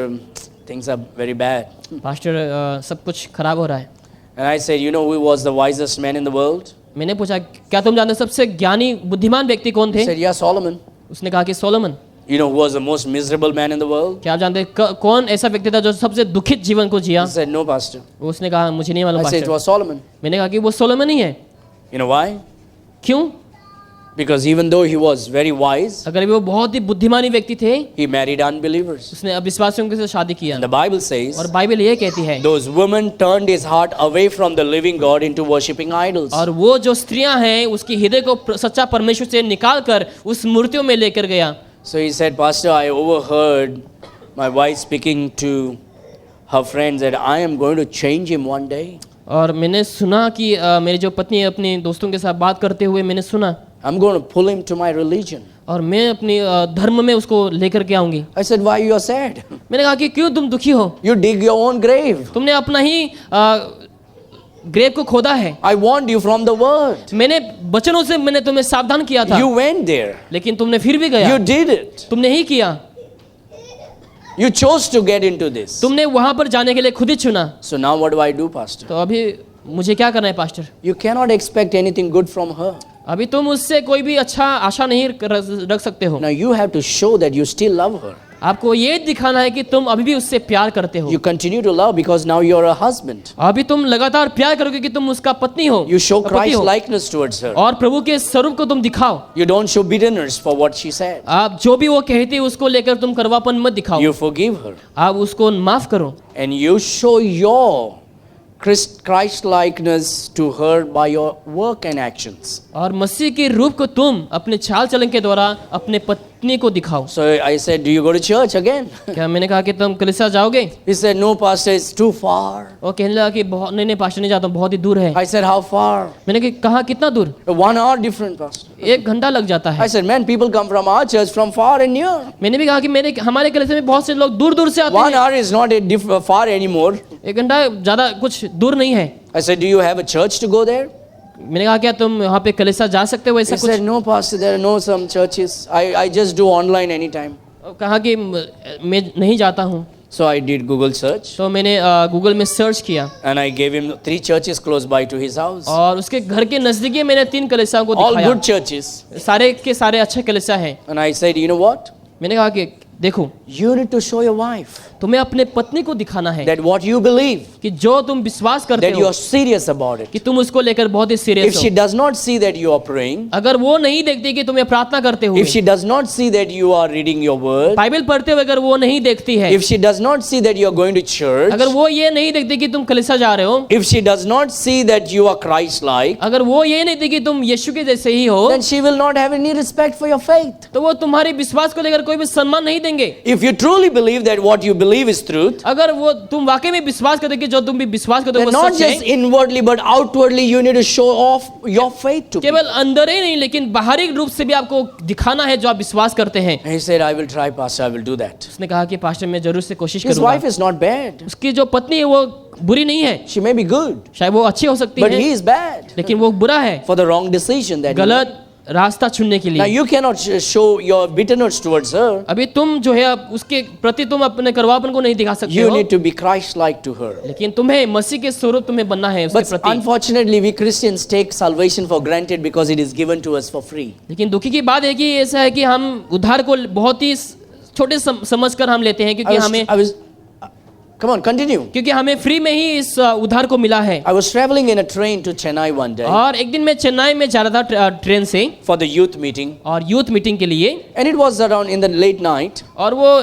things are very bad. Pastor सब कुछ खराब हो रहा है। And I said, who was the wisest man in the world? मैंने पूछा क्या तुम जानते सबसे ज्ञानी बुद्धिमान व्यक्ति कौन He थे? said, yeah, Solomon. उसने कहा कि Solomon. Who was the most miserable man in the world? क्या आप जानते कौन ऐसा व्यक्ति था जो सबसे दुखित जीवन को जिया? He said, no, Pastor. उसने कहा मुझे नहीं मालूम I said, it pastor. was Solomon. मैंने कहा कि वो सोलोमन ही है। You know why? क्यों? Because even though he was very wise, अगर वो बहुत ही बुद्धिमानी व्यक्ति थे, he married unbelievers. उसने अविश्वासियों के साथ शादी किया। And the Bible says, और बाइबल ये कहती है, those women turned his heart away from the living God into worshipping idols. और वो जो स्त्रियां हैं उसके हृदय को सच्चा परमेश्वर से निकाल कर उस मूर्तियों में लेकर गया। So he said, Pastor, I overheard my wife speaking to her friends that I am going to change him one day. और मैंने सुना कि मेरी जो पत्नी है अपने दोस्तों के साथ बात करते हुए मैंने सुना, I'm going to pull him to my religion. और मैं अपनी धर्म में उसको लेकर के आऊंगी। I said, why you are sad? मैंने कहा कि क्यों तुम दुखी हो? You dig your own grave. तुमने अपना ही ग्रेव को खोदा है। I warned you from the word. मैंने वचनों से मैंने तुम्हें सावधान किया था। You went there. लेकिन तुमने फिर भी गया। You did it. तुमने ही किया। You chose to get into this. तुमने वहां पर जाने के लिए खुद ही चुना। So now what do I do, Pastor? तो अभी मुझे क्या करना है pastor? You cannot expect anything good from her. अभी तुम उससे कोई भी अच्छा आशा नहीं रख सकते हो। Now you have to show that you still love her. आपको ये दिखाना है कि तुम अभी भी उससे प्यार करते हो। You continue to love because now you're a husband. अभी तुम लगातार प्यार करोगे कि तुम उसका पत्नी हो। You show पति Christ हो। likeness towards her. और प्रभु के स्वरूप को तुम दिखाओ। You don't show bitterness for what she said. आप जो भी वो कहती है उसको लेकर तुम करवापन मत दिखाओ। You forgive her. आप उसको माफ करो। And you show your Christ likeness to her by your work and actions. और मसीह के रूप को तुम अपने चाल चलन के द्वारा अपने पत्नी को दिखाओ। So I said, do you go to church again? क्या मैंने कहा कि तुम कलीसिया जाओगे? He said, no, Pastor, it's too far. वो कहने लगा कि बहुत नहीं पास्टर नहीं जाता हूँ, बहुत ही दूर है। I said, how far? मैंने कहा कितना दूर? 1 hour different, Pastor. 1 घंटा लग जाता है। I said, man, people come from our church from far and near. मैंने भी कहा कि हमारे कलीसिया में बहुत से लोग दूर दूर से आते 1 हैं। hour is not far anymore. 1 घंटा ज्यादा कुछ दूर नहीं है। I said, do you have a church to go there? मैंने कहा क्या तुम वहाँ पे कलीसिया जा सकते हो ऐसा He कुछ? said, no, Pastor, there are no some churches. I just do online anytime. कहा कि मैं नहीं जाता हूँ। So I did Google search तो मैंने गूगल में सर्च किया and I gave him 3 churches close by to his house. और उसके घर के नजदीक मैंने 3 कलीसियाओं को All दिखाया। good churches. सारे के सारे अच्छे कलीसिया हैं। And I said, you know what? मैंने कहा कि देखो You need to show your wife तुम्हें अपने पत्नी को दिखाना है that what you believe, कि जो तुम विश्वास करते that you हो are serious about it. कि तुम उसको लेकर बहुत ही If सीरियस she हो। does not see that you are praying, अगर वो नहीं देखती कि तुम्हें प्रार्थना करते हुए, if she does not see that you are reading your word, Bible पढ़ते हुए अगर वो नहीं देखती है, if she does not see that you are going to church, अगर वो ये नहीं देखती कि तुम कलीसिया जा रहे हो, if she does not see that you are Christ-like, अगर वो ये नहीं देखती कि तुम यीशु के जैसे ही हो, then she will not have any respect for your faith. तो वो तुम्हारे विश्वास को लेकर कोई भी सम्मान नहीं देंगे। If you truly believe that what you believe is truth, अगर वो तुम वाकई में विश्वास करते कि जो तुम भी विश्वास करते हो then वो not सच just है, inwardly but outwardly you need to show off your faith to people. केवल अंदर ही नहीं लेकिन बाहरी रूप से भी आपको दिखाना है जो आप विश्वास करते हैं। And he said, I will try, Pastor, I will do that. उसने कहा कि पास्टर मैं जरूर से कोशिश His करूंगा। wife is not bad. उसकी जो पत्नी है वो बुरी नहीं है, She may be good, शायद वो अच्छी हो सकती but है he is bad लेकिन वो बुरा है for the wrong decision that he made. गलत रास्ता चुनने के Now लिए। you cannot show your bitterness towards her. अभी तुम जो है उसके प्रति तुम अपने करवापन को नहीं दिखा सकते You हो, need to be Christ-like to her. लेकिन तुम्हें मसीह के स्वरूप तुम्हें बनना है उसके But प्रति। unfortunately, we Christians take salvation for granted because it is given to us for free. लेकिन दुखी की बात है कि ऐसा है कि हम उद्धार को बहुत ही छोटे समझकर हम लेते हैं Come on, continue. क्योंकि हमें फ्री में ही इस उद्धार को मिला है। I was traveling in a train to Chennai one day और एक दिन मैं चेन्नई में जा रहा था ट्रेन से for the youth meeting, और यूथ मीटिंग के लिए, and it was around in the late night. और वो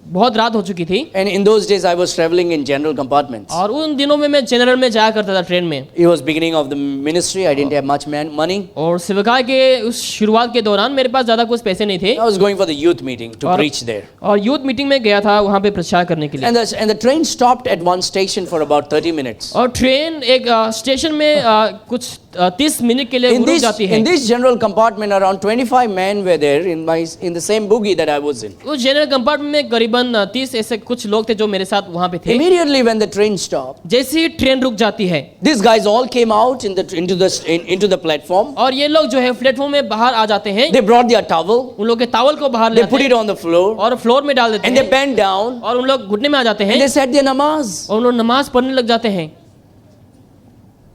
बहुत रात हो चुकी थी And in those days, I was traveling in general compartments. और उन दिनों में मैं जनरल में जाया करता था ट्रेन में। It was beginning of the ministry. I didn't have much money. और सेवकाई के उस शुरुआत के दौरान मेरे पास ज्यादा कुछ पैसे नहीं थे I was going for the youth meeting to और- preach there. और यूथ मीटिंग में गया था वहां पे प्रचार करने के लिए। And the train stopped at one station for about 30 minutes. और ट्रेन एक स्टेशन में कुछ 30 मिनट के लिए In रुक जाती है। this general compartment, around 25 men were there in the same bogie that I was in. उस जनरल कंपार्टमेंट में करीबन 30 ऐसे कुछ लोग थे जो मेरे साथ वहां पे थे। Immediately when the train stopped, जैसे ही ट्रेन रुक जाती है these guys all came out into the platform. और ये लोग जो है प्लेटफॉर्म में बाहर आ जाते हैं, They brought their towel. उन लोग के टावल को बाहर ले They put आते it हैं on the floor और फ्लोर में डाल देते and they हैं bent down और उन लोग घुटने में आ जाते and हैं they said their namaz. और उन लोग नमाज पढ़ने लग जाते हैं।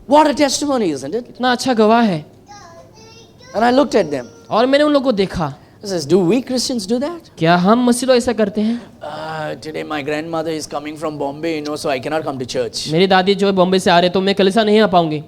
What a testimony, isn't it? इतना अच्छा गवाह है। And I looked at them. और मैंने उन लोग को देखा, I says, do we Christians do that? क्या हम मसीह लोग ऐसा करते हैं? Today my grandmother is coming from Bombay, so I cannot come to church. मेरी दादी जो है बॉम्बे से आ रहे तो मैं कलीसिया नहीं आ पाऊंगी।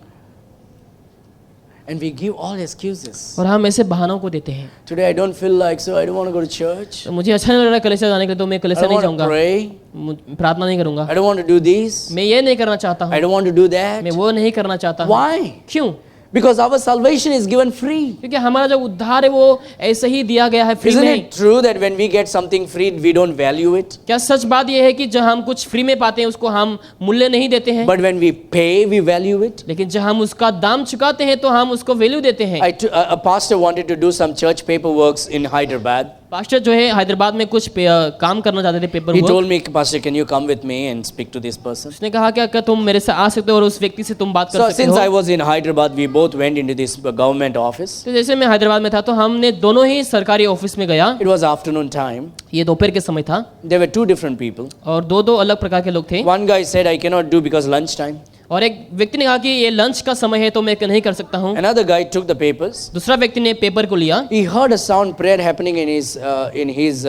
And we give all excuses. और हम ऐसे बहानों को देते हैं। Today I don't feel like, so I don't want to go to church. तो मुझे अच्छा नहीं लग रहा है कलीसिया जाने के लिए तो मैं I कलीसिया don't नहीं want to जाऊंगा, pray. प्रार्थना नहीं करूंगा, I don't want to do this. मैं ये नहीं करना चाहता I हूँ, don't want to do that. मैं वो नहीं करना चाहता हूँ। Why? क्यों? Because our salvation is given free. क्योंकि हमारा जो उद्धार है वो ऐसे ही दिया गया है फ्री Isn't में। it true that when we get something free, we don't value it? क्या सच बात यह है कि जब हम कुछ फ्री में पाते हैं उसको हम मूल्य नहीं देते हैं, But when we pay, we value it? लेकिन जब हम उसका दाम चुकाते हैं तो हम उसको वैल्यू देते हैं। A pastor wanted to do some church paperwork in Hyderabad. Pastor जो है हैदराबाद में कुछ काम करना चाहते थे paper He work. told me, Pastor, can you come with me and speak to this person? उसने कहा क्या तुम मेरे से आ सकते हो और उस व्यक्ति से तुम बात कर So सकते since I हो। was in Hyderabad, we both went into this government office. तो जैसे मैं हैदराबाद में था तो हमने दोनों ही सरकारी ऑफिस में गया। It was afternoon time. ये दोपहर के समय था There were two different people. और दो अलग प्रकार के लोग थे। One guy said, I cannot do because lunch time. और एक व्यक्ति ने कहा कि ये लंच का समय है तो मैं नहीं कर सकता हूँ। Another guy took the papers. दूसरा व्यक्ति ने पेपर को लिया। He heard a sound prayer happening in his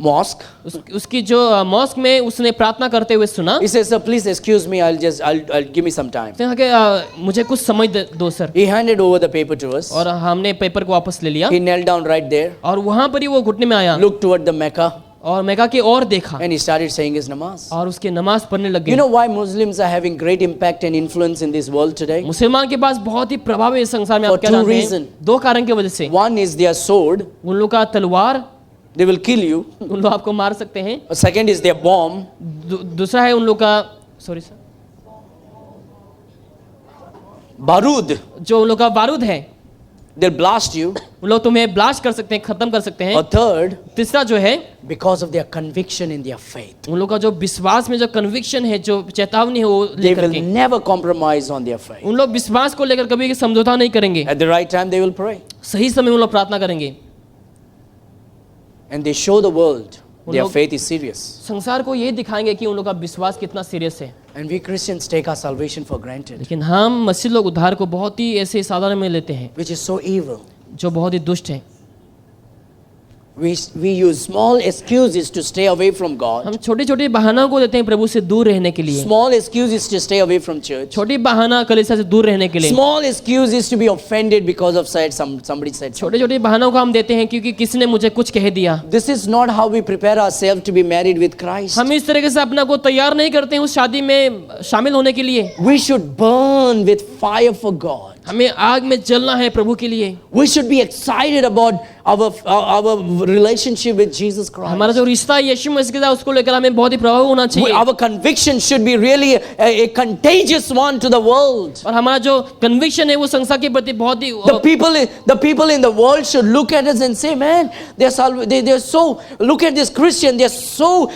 mosque. उसकी जो मॉस्क में उसने प्रार्थना करते हुए सुना। He says, sir, please excuse me. I'll give me some time. उसने कहा कि मुझे कुछ समय दो sir. He handed over the paper to us. और हमने पेपर को वापस ले लिया He knelt down right there, और वहां पर ही वो घुटने में आया looked toward the Mecca, और मेका की ओर देखा and he started saying his namaz. और उसके नमाज पढ़ने लग You गए। know why Muslims are having great impact and influence in this world today? मुसलमान के पास बहुत ही प्रभाव है इस संसार में। For आप क्या two जानते हैं? reason. दो कारण की वजह से। One is their sword. उन लोग का तलवार, They will kill you. उन लोग आपको मार सकते हैं। Second is their bomb. दूसरा है उन लोग का सॉरी सर Barud. जो उन लोग का बारूद है। they'll blast you. उन लोग तुम्हें ब्लास्ट कर सकते हैं, खत्म कर सकते हैं। Or third, तीसरा जो है, because of their conviction in their faith. उन लोग का जो विश्वास में जो कन्विक्शन है, जो चेतावनी है, वो They लेकर will के never compromise on their faith. उन लोग विश्वास को लेकर कभी समझौता नहीं करेंगे। At the right time, they will pray. सही समय उन लोग प्रार्थना करेंगे And they show the world their लोग- faith is serious. संसार को ये दिखाएंगे कि उन लोग का विश्वास कितना सीरियस है। And we Christians take our salvation for granted, लेकिन हम मसीह लोग उद्धार को बहुत ही ऐसे साधारण में लेते हैं, which is so evil. जो बहुत ही दुष्ट है। We use small excuses to stay away from God. हम छोटे छोटे बहानों को देते हैं प्रभु से दूर रहने के लिए, Small excuses to stay away from church. छोटी बहाना कलीसिया से दूर रहने के लिए, Small excuses to be offended because of somebody said something. छोटे छोटे बहानों को हम देते हैं क्योंकि किसी ने मुझे कुछ कह दिया। This is not how we prepare ourselves to be married with Christ. हम इस तरीके से अपना को तैयार नहीं करते हैं उस शादी में शामिल होने के लिए। We should burn with fire for God. हमें आग में जलना है प्रभु के लिए। We should be excited about our relationship with Jesus Christ. हमारा जो रिश्ता है यीशु मसीह के साथ, उसको लेकर हमें बहुत ही प्रभाव होना चाहिए। Our conviction should be really a contagious one to the world. और हमारा जो कन्विक्शन है वो संसार के प्रति बहुत ही The people in the world should look at us and say, man, they're so, look at this Christian, they're so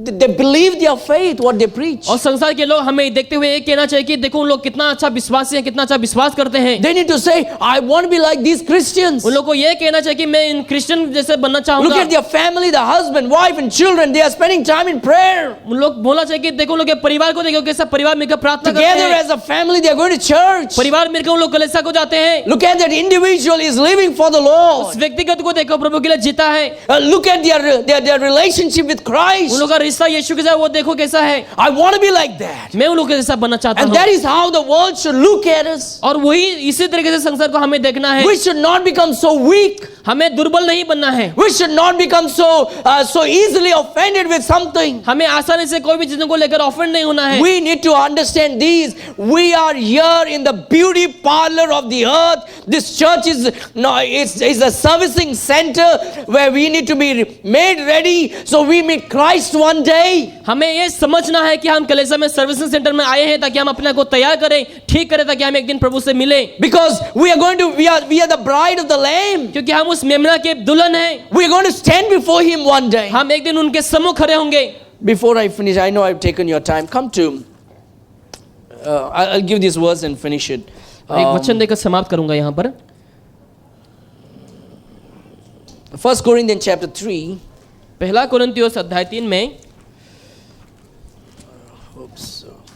they believe their faith, what they preach. और संसार के लोग हमें देखते हुए ये कहना चाहिए कि देखो उन लोग कितना अच्छा विश्वासी हैं, कितना अच्छा विश्वास करते हैं। They need to say, I want to be like these Christians. उन लोग को ये कहना चाहिए कि मैं इन क्रिश्चियन जैसे बनना Look चाहूंगा। at their family, the husband, wife and children, they are spending time in prayer. उन लोग बोलना चाहिए कि देखो उन लोग के परिवार को देखो कैसा परिवार मिलकर प्रार्थना करते Together हैं, as a family, they are going to church. परिवार मिलकर उन लोग कलीसिया को जाते हैं। Look at that individual is living for the उस Lord. व्यक्तिगत को देखो प्रभु के लिए जीता है। Look at their relationship with उन Christ. लोग का रिश्ता यीशु के साथ वो देखो कैसा है। I want to be like that. मैं उन लोग के जैसा बनना चाहता And हूँ। that is how the world should look at us. और वही इसी तरीके से संसार को हमें देखना है। We should not become so weak. हमें दुर्बल नहीं बनना है। We should not become so easily offended with something. हमें आसानी से कोई भी चीजों को लेकर ऑफेंड नहीं होना है। We need to understand these. We are here in the beauty parlor of the earth. This church is a servicing center where we need to be made ready so we meet Christ one day. हमें ये समझना है कि हम कलीसिया में servicing centre में आए हैं ताकि हम अपने को तैयार करें, ठीक करें, ताकि हम एक दिन प्रभु से मिलें। Because we are the bride of the Lamb. क्योंकि हम उस मेमना के दुल्हन हैं। We are going to stand before Him one day. हम एक दिन उनके सम्मुख खड़े होंगे। Before I finish, I know I've taken your time. Come to, I'll give this verse and finish it. एक वचन देकर समाप्त करूंगा यहाँ पर। 1 Corinthians chapter 3. पहला कोरिन्थियोस अध्याय 3 में,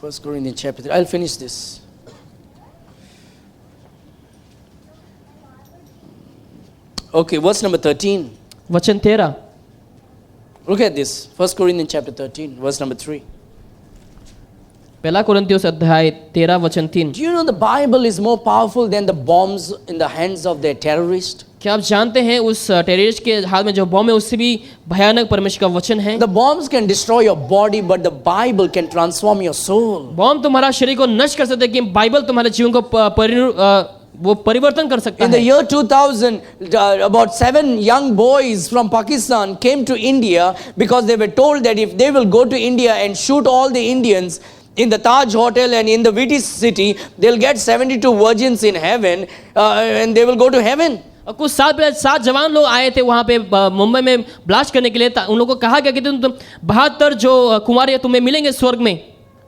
1 Corinthians chapter 3. I'll finish this. Okay, verse number 13. वचन 13। Look at this. 1 Corinthians chapter 13, verse number 3. पहला कोरिन्थियोस अध्याय 13 वचन 3। Do you know the Bible is more powerful than the bombs in the hands of their terrorists? क्या आप जानते हैं उस terrorist के हाथ में जो बम है उससे भी भयानक परमेश्वर का वचन है। The bombs can destroy your body, but the Bible can transform your soul. बम तुम्हारा शरीर को नष्ट कर सकते हैं, कि बाइबल तुम्हारे जीवन को वो परिवर्तन कर सकता In the है। year 2000, about 7 young boys from Pakistan came to India because they were told that if they will go to India and shoot all the Indians in the Taj Hotel and in the VT city, they'll get 72 virgins in heaven and they will go to heaven. और कुछ साल पहले 7 जवान लोग आए थे वहाँ पे मुंबई में ब्लास्ट करने के लिए। उन लोगों को कहा गया कि तुम 72 जो कुमारी है तुम्हें मिलेंगे स्वर्ग में।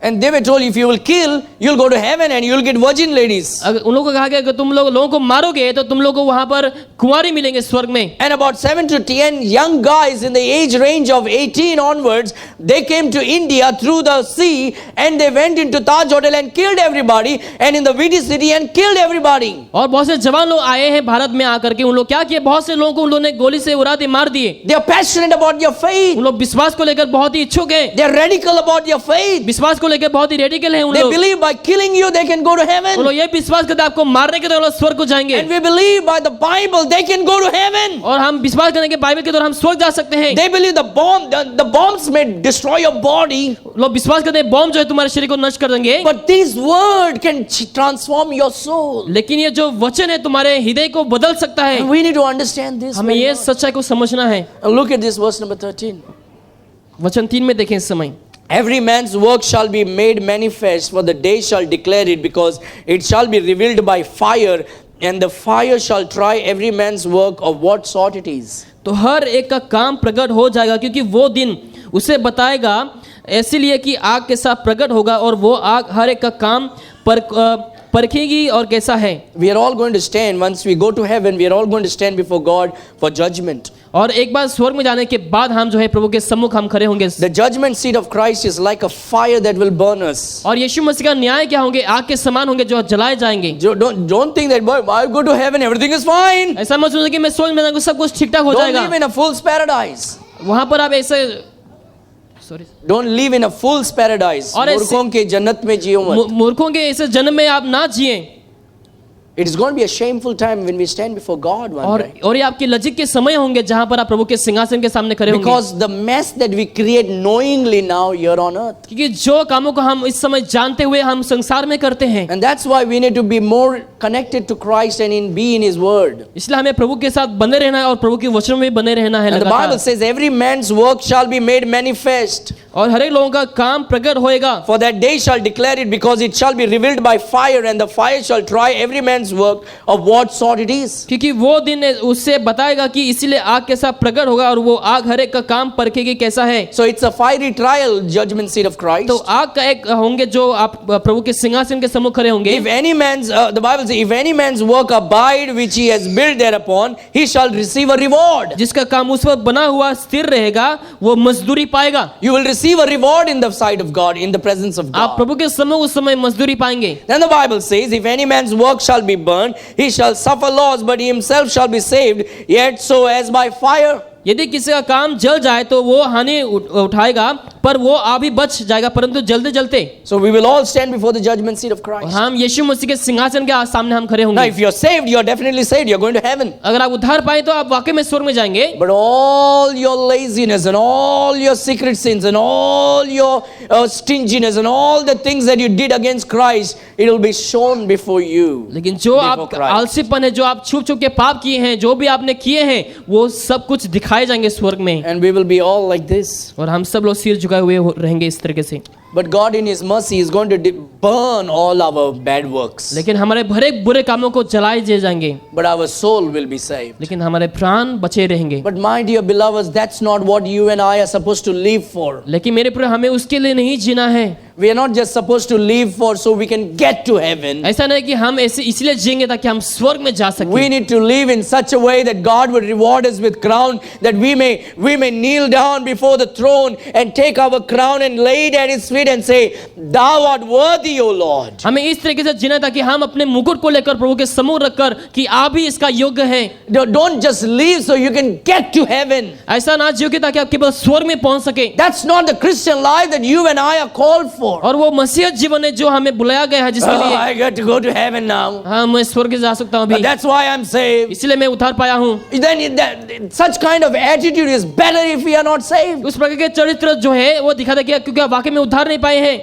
And they were told if you will kill, you'll go to heaven and you'll get virgin ladies. अगर उन लोगों को कहा गया कि तुम लोगों को मारोगे तो तुम लोगों को वहाँ पर कुंवारी मिलेंगे स्वर्ग में। And about 7 to 10 young guys in the age range of 18 onwards, they came to India through the sea and they went into Taj Hotel and killed everybody, and in the VT city and killed everybody. और बहुत से जवान लोग आए हैं भारत में आकर के। उन लोग क्या किए, बहुत से लोगों को उन लोगों ने गोली से उड़ा दिए, मार दिए। They are passionate about your faith. उन लोग विश्वास को लेकर बहुत ही इच्छुक हैं। They are radical about your faith. विश्वास को लेकर बहुत ही रेडिकल हैं उन They लोग। believe by killing you they can go to उन heaven. लोग ये विश्वास करते हैं आपको मारने के द्वारा स्वर्ग को जाएंगे। And we believe by the Bible they can go to heaven. और हम विश्वास करने के बाइबल के द्वारा हम स्वर्ग जा सकते हैं। They believe the bombs may destroy your body, लोग विश्वास करते हैं बॉम्ब जो है तुम्हारे शरीर को नष्ट कर देंगे, but this word can transform your soul. लेकिन ये जो वचन है तुम्हारे हृदय को बदल सकता है। And we need to understand this. हमें ये सच्चाई को समझना है। And look at this verse number 13. वचन 3 में देखें इस समय, Every man's work shall be made manifest, for the day shall declare it, because it shall be revealed by fire, and the fire shall try every man's work of what sort it is. तो हर एक का काम प्रकट हो जाएगा, क्योंकि वो दिन उसे बताएगा, इसलिए कि आग के साथ प्रकट होगा और वो आग हर एक का काम परखेगी और कैसा है. We are all going to stand once we go to heaven. We are all going to stand before God for judgment. और एक बार स्वर्ग में जाने के बाद हम जो है प्रभु के सम्मुख हम खड़े होंगे. The judgment seat of Christ is like a fire that will burn us. और यीशु मसीह का न्याय क्या होंगे? आग के समान होंगे जो जलाए जाएंगे. Don't think that, boy, I go to heaven, everything is fine. ऐसा मत सोचो कि मैं स्वर्ग में जाऊंगा सब कुछ ठीक ठाक हो Don't जाएगा. live in a fool's paradise. वहां पर आप ऐसे Don't live in a fool's paradise. और मूर्खों के जन्नत में जियो मत. मूर्खों के ऐसे जन्म में आप ना जिए. It is going to be a shameful time when we stand before God one day. और ये आपके लज्जित के समय होंगे जहां पर आप प्रभु के सिंहासन के सामने खड़े होंगे. Because the mess that we create knowingly now here on earth. क्योंकि जो कामों को हम इस समय जानते हुए हम संसार में करते हैं. And that's why we need to be more connected to Christ and be in His Word. इसलिए हमें प्रभु के साथ बने रहना है और प्रभु के वचनों में बने रहना है. And the Bible says every man's work shall be made manifest. और हर एक लोगों का काम प्रकट होएगा. For that day shall declare it, because it shall be revealed by fire, and the fire shall try every man's work of what sort it is. क्योंकि वो दिन उससे बताएगा कि इसीलिए आग के साथ प्रकट होगा और वो आग हर एक का काम परखेगी कैसा है. So it's a fiery trial, judgment seat of Christ. तो आग का एक होंगे जो आप प्रभु के सिंहासन के सम्मुख खड़े होंगे. If any man's the Bible says, if any man's work abide which he has built thereupon, he shall receive a reward. जिसका काम उस पर बना हुआ स्थिर रहेगा वो मजदूरी पाएगा. You will receive a reward in the sight of God, in the presence of आप God. प्रभु के सम्मुख उस समय मजदूरी पाएंगे. Then the Bible says, if any man's work shall be burned, he shall suffer loss, but he himself shall be saved, yet so as by fire. यदि किसी का काम जल जाए तो वो हानि उठाएगा, पर वो अभी बच जाएगा, परंतु जलते जलते. So we will all stand before the judgment seat of Christ. हम यीशु मसीह के सिंहासन के सामने हम खड़े Now होंगे. if you are saved, you are definitely saved. You are going to heaven. अगर आप उद्धार पाए तो आप वाकई में स्वर्ग में जाएंगे. But all your laziness and all your secret sins and all your stinginess and all the things that you did against Christ, it will be shown before you. लेकिन जो आप Before Christ. आलसीपन है, जो आप छुप छुप के पाप किए हैं, जो भी आपने किए हैं, वो सब कुछ दिखाए जाएंगे स्वर्ग में. And we will be all like this. और हम सब लोग सिर झुकाए हुए रहेंगे इस तरीके से. But God in His mercy is going to burn all our bad works. लेकिन हमारे भरे बुरे कामों को जलाए दिए जाएंगे. But our soul will be saved. लेकिन हमारे प्राण बचे रहेंगे. But my dear beloveds, that's not what you and I are supposed to live for. लेकिन मेरे प्रिय हमें उसके लिए नहीं जीना है. We are not just supposed to live for so we can get to heaven. ऐसा नहीं कि हम ऐसे इसलिए जिएंगे ताकि हम स्वर्ग में जा सकें. We need to live in such a way that God will reward us with crown, that we may kneel down before the throne and take our crown and lay it at His feet and say, Thou art worthy, O Lord. हमें इस तरीके से जीना ताकि हम अपने मुकुट को लेकर प्रभु के सम्मुख रखकर कि आप ही इसका योग्य हैं. Don't just live so you can get to heaven. ऐसा ना जियो कि ताकि आप केवल स्वर्ग में पहुंच सके. That's not the Christian life that you and I are called for. और वो मसीह जीवन है जो हमें बुलाया गया है, जिसके लिए I get to go to heaven now. हाँ मैं स्वर्ग जा सकता हूँ अभी. That's why I'm saved. इसलिए मैं उद्धार पाया हूँ. Then such kind of attitude is better if we are not saved. उस प्रकार के चरित्र जो है वो दिखाता है क्योंकि आप वाकई में उद्धार नहीं पाए हैं.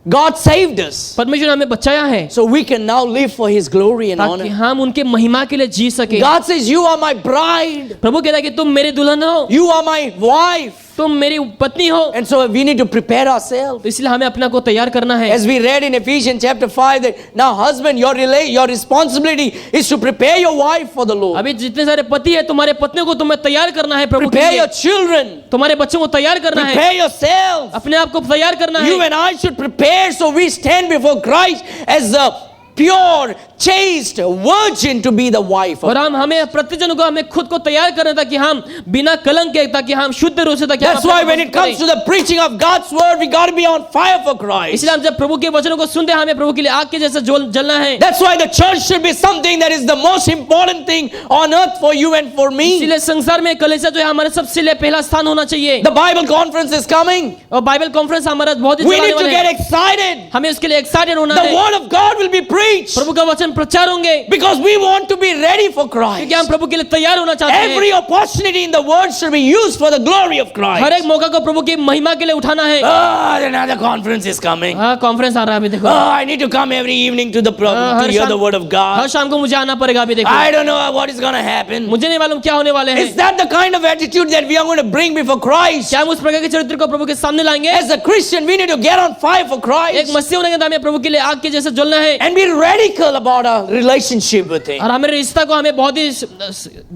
God saved us. परमेश्वर ने हमें बचाया है So we can now live for His glory and ताकि honor. हम उनके महिमा के लिए जी सके. God says, You are my bride. प्रभु कहता है कि तुम मेरी दुल्हन हो, You are my wife. तुम मेरी पत्नी हो. And so we need to prepare ourselves. तो इसलिए हमें अपना को तैयार करना है. As we read in Ephesians chapter 5 that now husband, your responsibility is to prepare your wife for the Lord. अभी जितने सारे पति है तुम्हारे पत्नियों को तुम्हें तैयार करना है प्रभु के Prepare लिए. your children. तुम्हारे बच्चों को तैयार करना है. Prepare yourself. अपने आप को तैयार करना You है. and I should prepare so we stand before Christ as a pure, chaste virgin to be the wife of. और हमें प्रतिजन को हमें खुद को तैयार करना ताकि हम बिना कलंक के, ताकि हम शुद्ध रूप से, ताकि That's why when it comes to the preaching of God's word, we got to be on fire for Christ. इसलिए हम जब प्रभु के वचनों को सुनते हैं हमें प्रभु के लिए आग के जैसे जलना है. That's why the church should be something that is the most important thing on earth for you and for me. इसलिए संसार में कलीसिया जो है हमारे सबसे लिए पहला स्थान होना चाहिए. The Bible conference is coming. और बाइबल कॉन्फ्रेंस हमारा बहुत ही We चलाने need to वाले get हैं. excited. हमें उसके लिए एक्साइटेड होना The है. word of God will be preached प्रभु का वचन प्रचार होंगे because we want to be ready for क्योंकि Christ. हम प्रभु के लिए तैयार होना चाहते हैं. Every opportunity in the word should be used for the glory of her Christ. एक मौका को प्रभु की महिमा के लिए उठाना है. Another conference is coming. हाँ कॉन्फ्रेंस आ रहा है अभी देखो. I need to come every evening to the to hear the word of her God. शाम को मुझे आना पड़ेगा अभी देखो. I don't know what is going to happen. मुझे नहीं मालूम क्या होने वाले हैं. Is that the kind of attitude that we are going to bring before Christ? क्या हम उस प्रकार के चरित्र को प्रभु के सामने लाएंगे? As a Christian, we need to get on fire for एक Christ मसीह होने के नाते हमें प्रभु के लिए आग के जैसे जलना है and be radical about about our relationship with Him. और हमारे रिश्ता को हमें बहुत ही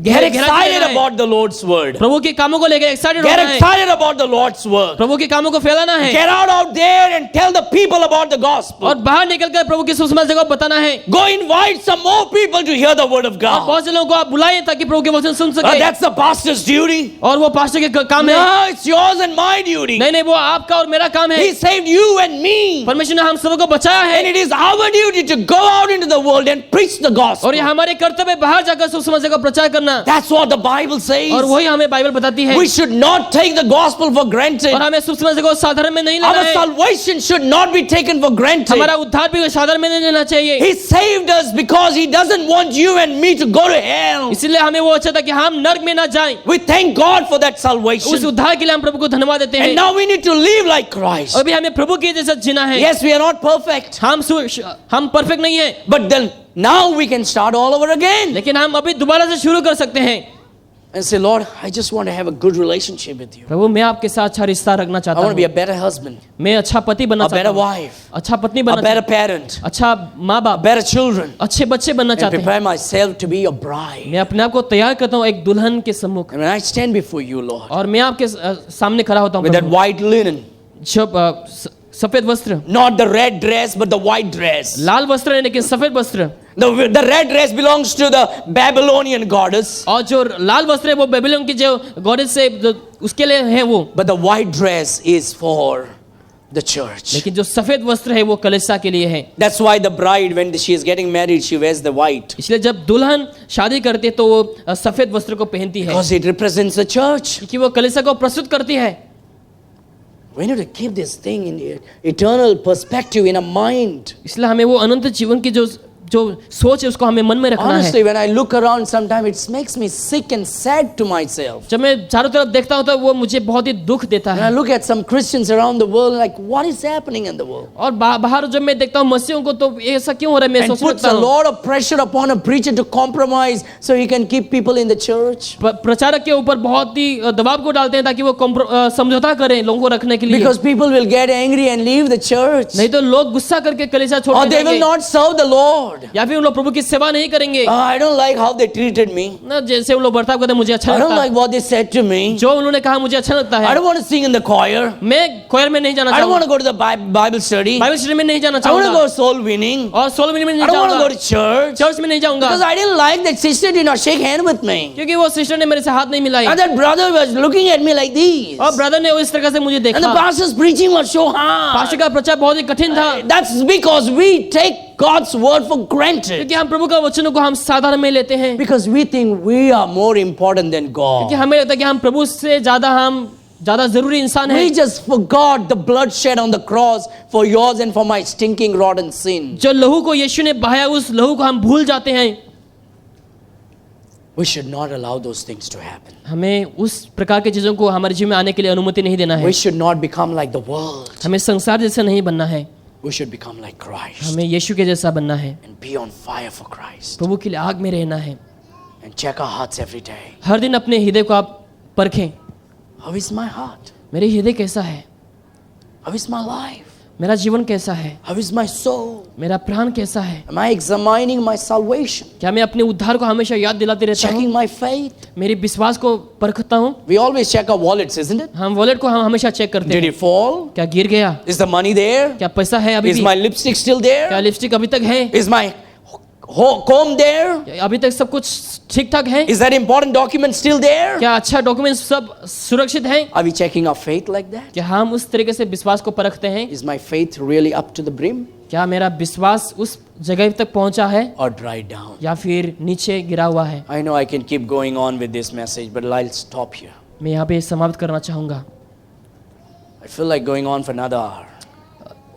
Get excited about the Lord's word. प्रभु के कामों को लेकर एक्साइटेड Get होना है, excited about the Lord's work. प्रभु के कामों को फैलाना है, Get out there and tell the people about the gospel. और बाहर निकलकर प्रभु के सुसमाचार को बताना है। Go invite some more people to hear the word of और God. बहुत से लोगों को आप बुलाएं ताकि प्रभु के वचन सुन सके। That's the pastor's duty. और वो पास्टर के काम है। No, it's yours and my duty. नहीं नहीं, वो आपका और मेरा काम है। He saved you and me. परमेश्वर ने हम सबको बचाया है, And it is our duty to go out into the world and preach the gospel. और ये हमारे कर्तव्य बाहर जाकर सुसमाचार को प्रचार करना। That's what the Bible says. और वही हमें बाइबल बताती है। We should not take the gospel for granted. और हमें सुसमाचार को साधारण में नहीं लेना Our है। salvation should not be taken for granted. हमारा उद्धार भी साधारण में नहीं लेना चाहिए। He saved us because He doesn't want you and me to go to hell. इसलिए हमें वो अच्छा था कि हम नरक में ना जाएं। We thank God for that उस salvation. उद्धार के लिए हम प्रभु को धन्यवाद देते And हैं। now we need to live like Christ. अभी हमें प्रभु के जैसा जीना है। Yes, we are not perfect. हम परफेक्ट नहीं है, But then now we can start all over again. लेकिन हम अभी दोबारा से शुरू कर सकते हैं। And say, Lord, I just want to have a good relationship with you. प्रभु मैं आपके साथ अच्छा रिश्ता रखना I चाहता want to be हूँ। a better husband, मैं अच्छा पति बनना a चाहता better हूँ, wife, अच्छा पत्नी a बनना better चाहता parent, हूँ, अच्छा माँ बाप, better children, अच्छे बच्चे बनना and चाहते हैं। prepare myself to be your bride. मैं अपने आप को तैयार करता हूँ एक दुल्हन के सम्मुख, And when I stand before you, Lord, और मैं आपके सामने खड़ा होता हूँ with that Prabhu. white linen, जब सफेद वस्त्र, not the red dress, but the white dress. लाल वस्त्र है लेकिन सफेद वस्त्र, The red dress belongs to the Babylonian goddess, और जो लाल वस्त्र है वो बेबीलोन की जो गॉडेस से उसके लिए है वो, but the white dress is for the church. लेकिन जो सफेद वस्त्र है वो कलीसिया के लिए है। That's why the bride, when she is getting married, she wears the white. इसलिए जब दुल्हन शादी करती है तो वो सफेद वस्त्र को पहनती है, Because it represents the church. क्योंकि वो कलीसिया को प्रस्तुत करती है। We need to keep this thing in the eternal perspective in our mind. इसलिए हमें वो अनंत जीवन की जो सोच है उसको हमें मन में रखना है। Honestly, when I look around, sometimes it makes me sick and sad to myself. जब मैं चारों तरफ देखता हूँ तो वो मुझे बहुत ही दुख देता When I है। look at some Christians around the world, like, what is happening in the world? और बाहर जब मैं देखता हूँ मसीहों को तो ऐसा क्यों हो रहा है, मैं And सोचने puts लगता a हूँ। lot of pressure upon a preacher to compromise so he can keep people in the church. प्रचारक के ऊपर बहुत ही दबाव को डालते हैं ताकि वो समझौता करें लोगों को रखने के लिए, Because people will get angry and leave the church. नहीं तो लोग गुस्सा करके कलीसिया छोड़ Or they will देंगे, not serve the Lord. या फिर उन लोग प्रभु की सेवा नहीं करेंगे। I don't like how they treated me. ना जैसे उन लोग बर्ताव करते हैं मुझे अच्छा I don't लगता like है, what they said to me. जो उन्होंने कहा मुझे अच्छा लगता I है। don't want to sing in the choir. मैं कोयर में नहीं जाना I don't want चाहूँगा, to go to the Bible study. Bible study में नहीं जाना I want to चाहूँगा, go soul winning. और 16 मिनट में I नहीं don't want to go जाऊँगा, to church. चर्च में नहीं जाऊँगा, Because I didn't like that sister did not shake hand with me. क्योंकि वो सिस्टर ने मेरे से हाथ नहीं मिलाई, And that brother was looking at me like this. और ब्रदर ने इस तरह से मुझे And the देखा। pastor's preaching was so pastor hard. का प्रचार बहुत ही कठिन था, That's because we take God's word for granted. क्योंकि हम प्रभु का वचनों को हम साधारण में लेते हैं, Because we think we are more important than क्योंकि God. हमें लगता है कि हम प्रभु से ज्यादा जरूरी इंसान We हैं। just forgot the blood shed on the cross for yours and for my stinking rotten sin. जो लहू को यीशु ने बहाया उस लहू को हम भूल जाते हैं। We should not allow those things to happen. हमें उस प्रकार की चीजों को हमारे जीवन में आने के लिए अनुमति नहीं देना है। We should not become like the world. हमें संसार जैसा नहीं बनना है, We should become like Christ हमें यीशु के जैसा बनना है, and be on fire for Christ प्रभु के लिए आग में रहना है। and check our hearts every day. हर दिन अपने हृदय को आप परखें, How is my heart? मेरे हृदय कैसा है, How is my life? मेरा जीवन कैसा है, How is my soul? मेरा प्राण कैसा है। Am I examining my salvation? क्या मैं अपने उद्धार को हमेशा याद दिलाते रहता हूँ, Checking my faith? मेरी विश्वास को परखता हूँ। We always check our wallets, isn't it? हम वॉलेट को हम हमेशा चेक करते Did हैं, it fall? क्या गिर गया, Is the money there? क्या पैसा है अभी Is भी, my lipstick still क्या there? लिपस्टिक अभी तक है, Is my comb there? क्या अभी तक सब कुछ ठीक ठाक है, Is that important document still there? क्या अच्छा डॉक्यूमेंट सब सुरक्षित है। Are we checking our faith like that? क्या हम उस तरीके से विश्वास को परखते हैं, Is my faith really up to the brim क्या मेरा विश्वास उस जगह तक पहुंचा है or dried down? या फिर नीचे गिरा हुआ है। I know I can keep going on with this message, but I'll stop here. मैं यहाँ पे समाप्त करना चाहूँगा, I feel like going on for another hour,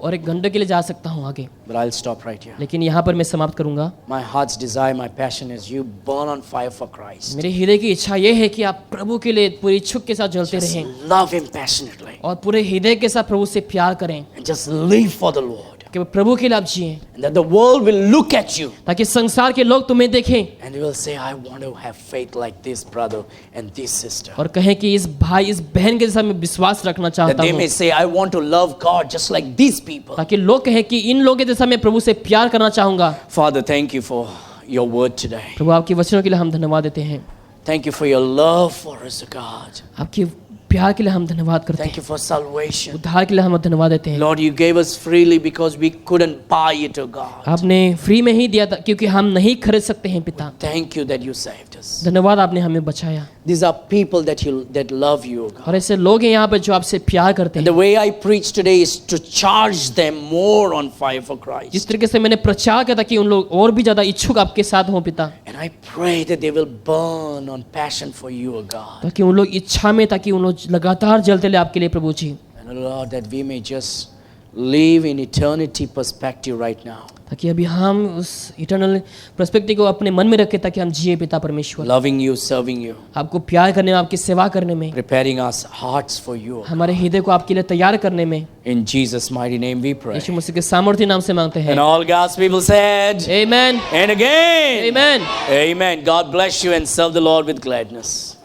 और 1 घंटे के लिए जा सकता हूँ आगे, but I'll stop right here. लेकिन यहाँ पर मैं समाप्त करूँगा। My heart's desire, my passion is you burn on fire for Christ. मेरे हृदय की इच्छा ये है कि आप प्रभु के लिए पूरी इच्छुक के साथ जलते Just रहें love Him passionately और पूरे हृदय के साथ प्रभु से प्यार करें and just live for the Lord. कि प्रभु के लिए आप जिए, And that the world will look at you ताकि संसार के लोग तुम्हें देखें and they will say, I want to have faith like this brother and this sister. और कहें कि इस भाई इस बहन के जैसा मैं विश्वास रखना That चाहता they हूँ, may say, I want to love God just like these people. ताकि लोग कहें कि इन लोगों के जैसा मैं प्रभु से प्यार करना चाहूंगा। Father, thank you for your word today. प्रभु आपके वचनों के लिए हम धन्यवाद देते हैं, Thank you for your love for us, God. आपके प्यार के लिए हम धन्यवाद करते Thank हैं, you for salvation. उद्धार के लिए हम धन्यवाद देते हैं। Lord, you gave us freely because we couldn't buy it, oh God. आपने फ्री में ही दिया था क्योंकि हम नहीं खरीद सकते हैं पिता। Thank you that you saved us. धन्यवाद आपने हमें बचाया। These are people that love you, oh God. और ऐसे लोग हैं यहाँ पर जो आपसे प्यार करते And the हैं। way I preach today is to charge them more on fire for Christ. जिस तरीके से मैंने प्रचार किया था कि उन लोग और भी ज्यादा इच्छुक आपके साथ हों पिता, And I pray that they will burn on passion for you, oh God. ताकि उन लोग इच्छा में, ताकि उन लोग लगातार जलते ले आपके लिए प्रभु जी, And Lord, that we may just live in eternity perspective right now. ताकि अभी हम उस इटर्नल पर्सपेक्टिव को अपने मन में रखें, ताकि हम जिए पिता परमेश्वर, Loving you, serving you, आपको प्यार करने में, आपकी सेवा करने में, preparing our hearts for you. हमारे हृदय को आपके लिए तैयार करने में। In Jesus' mighty name we pray. यीशु मसीह के सामर्थ्य नाम से मांगते हैं, And all God's people said, amen, and again, amen. amen. God bless you and serve the Lord with gladness.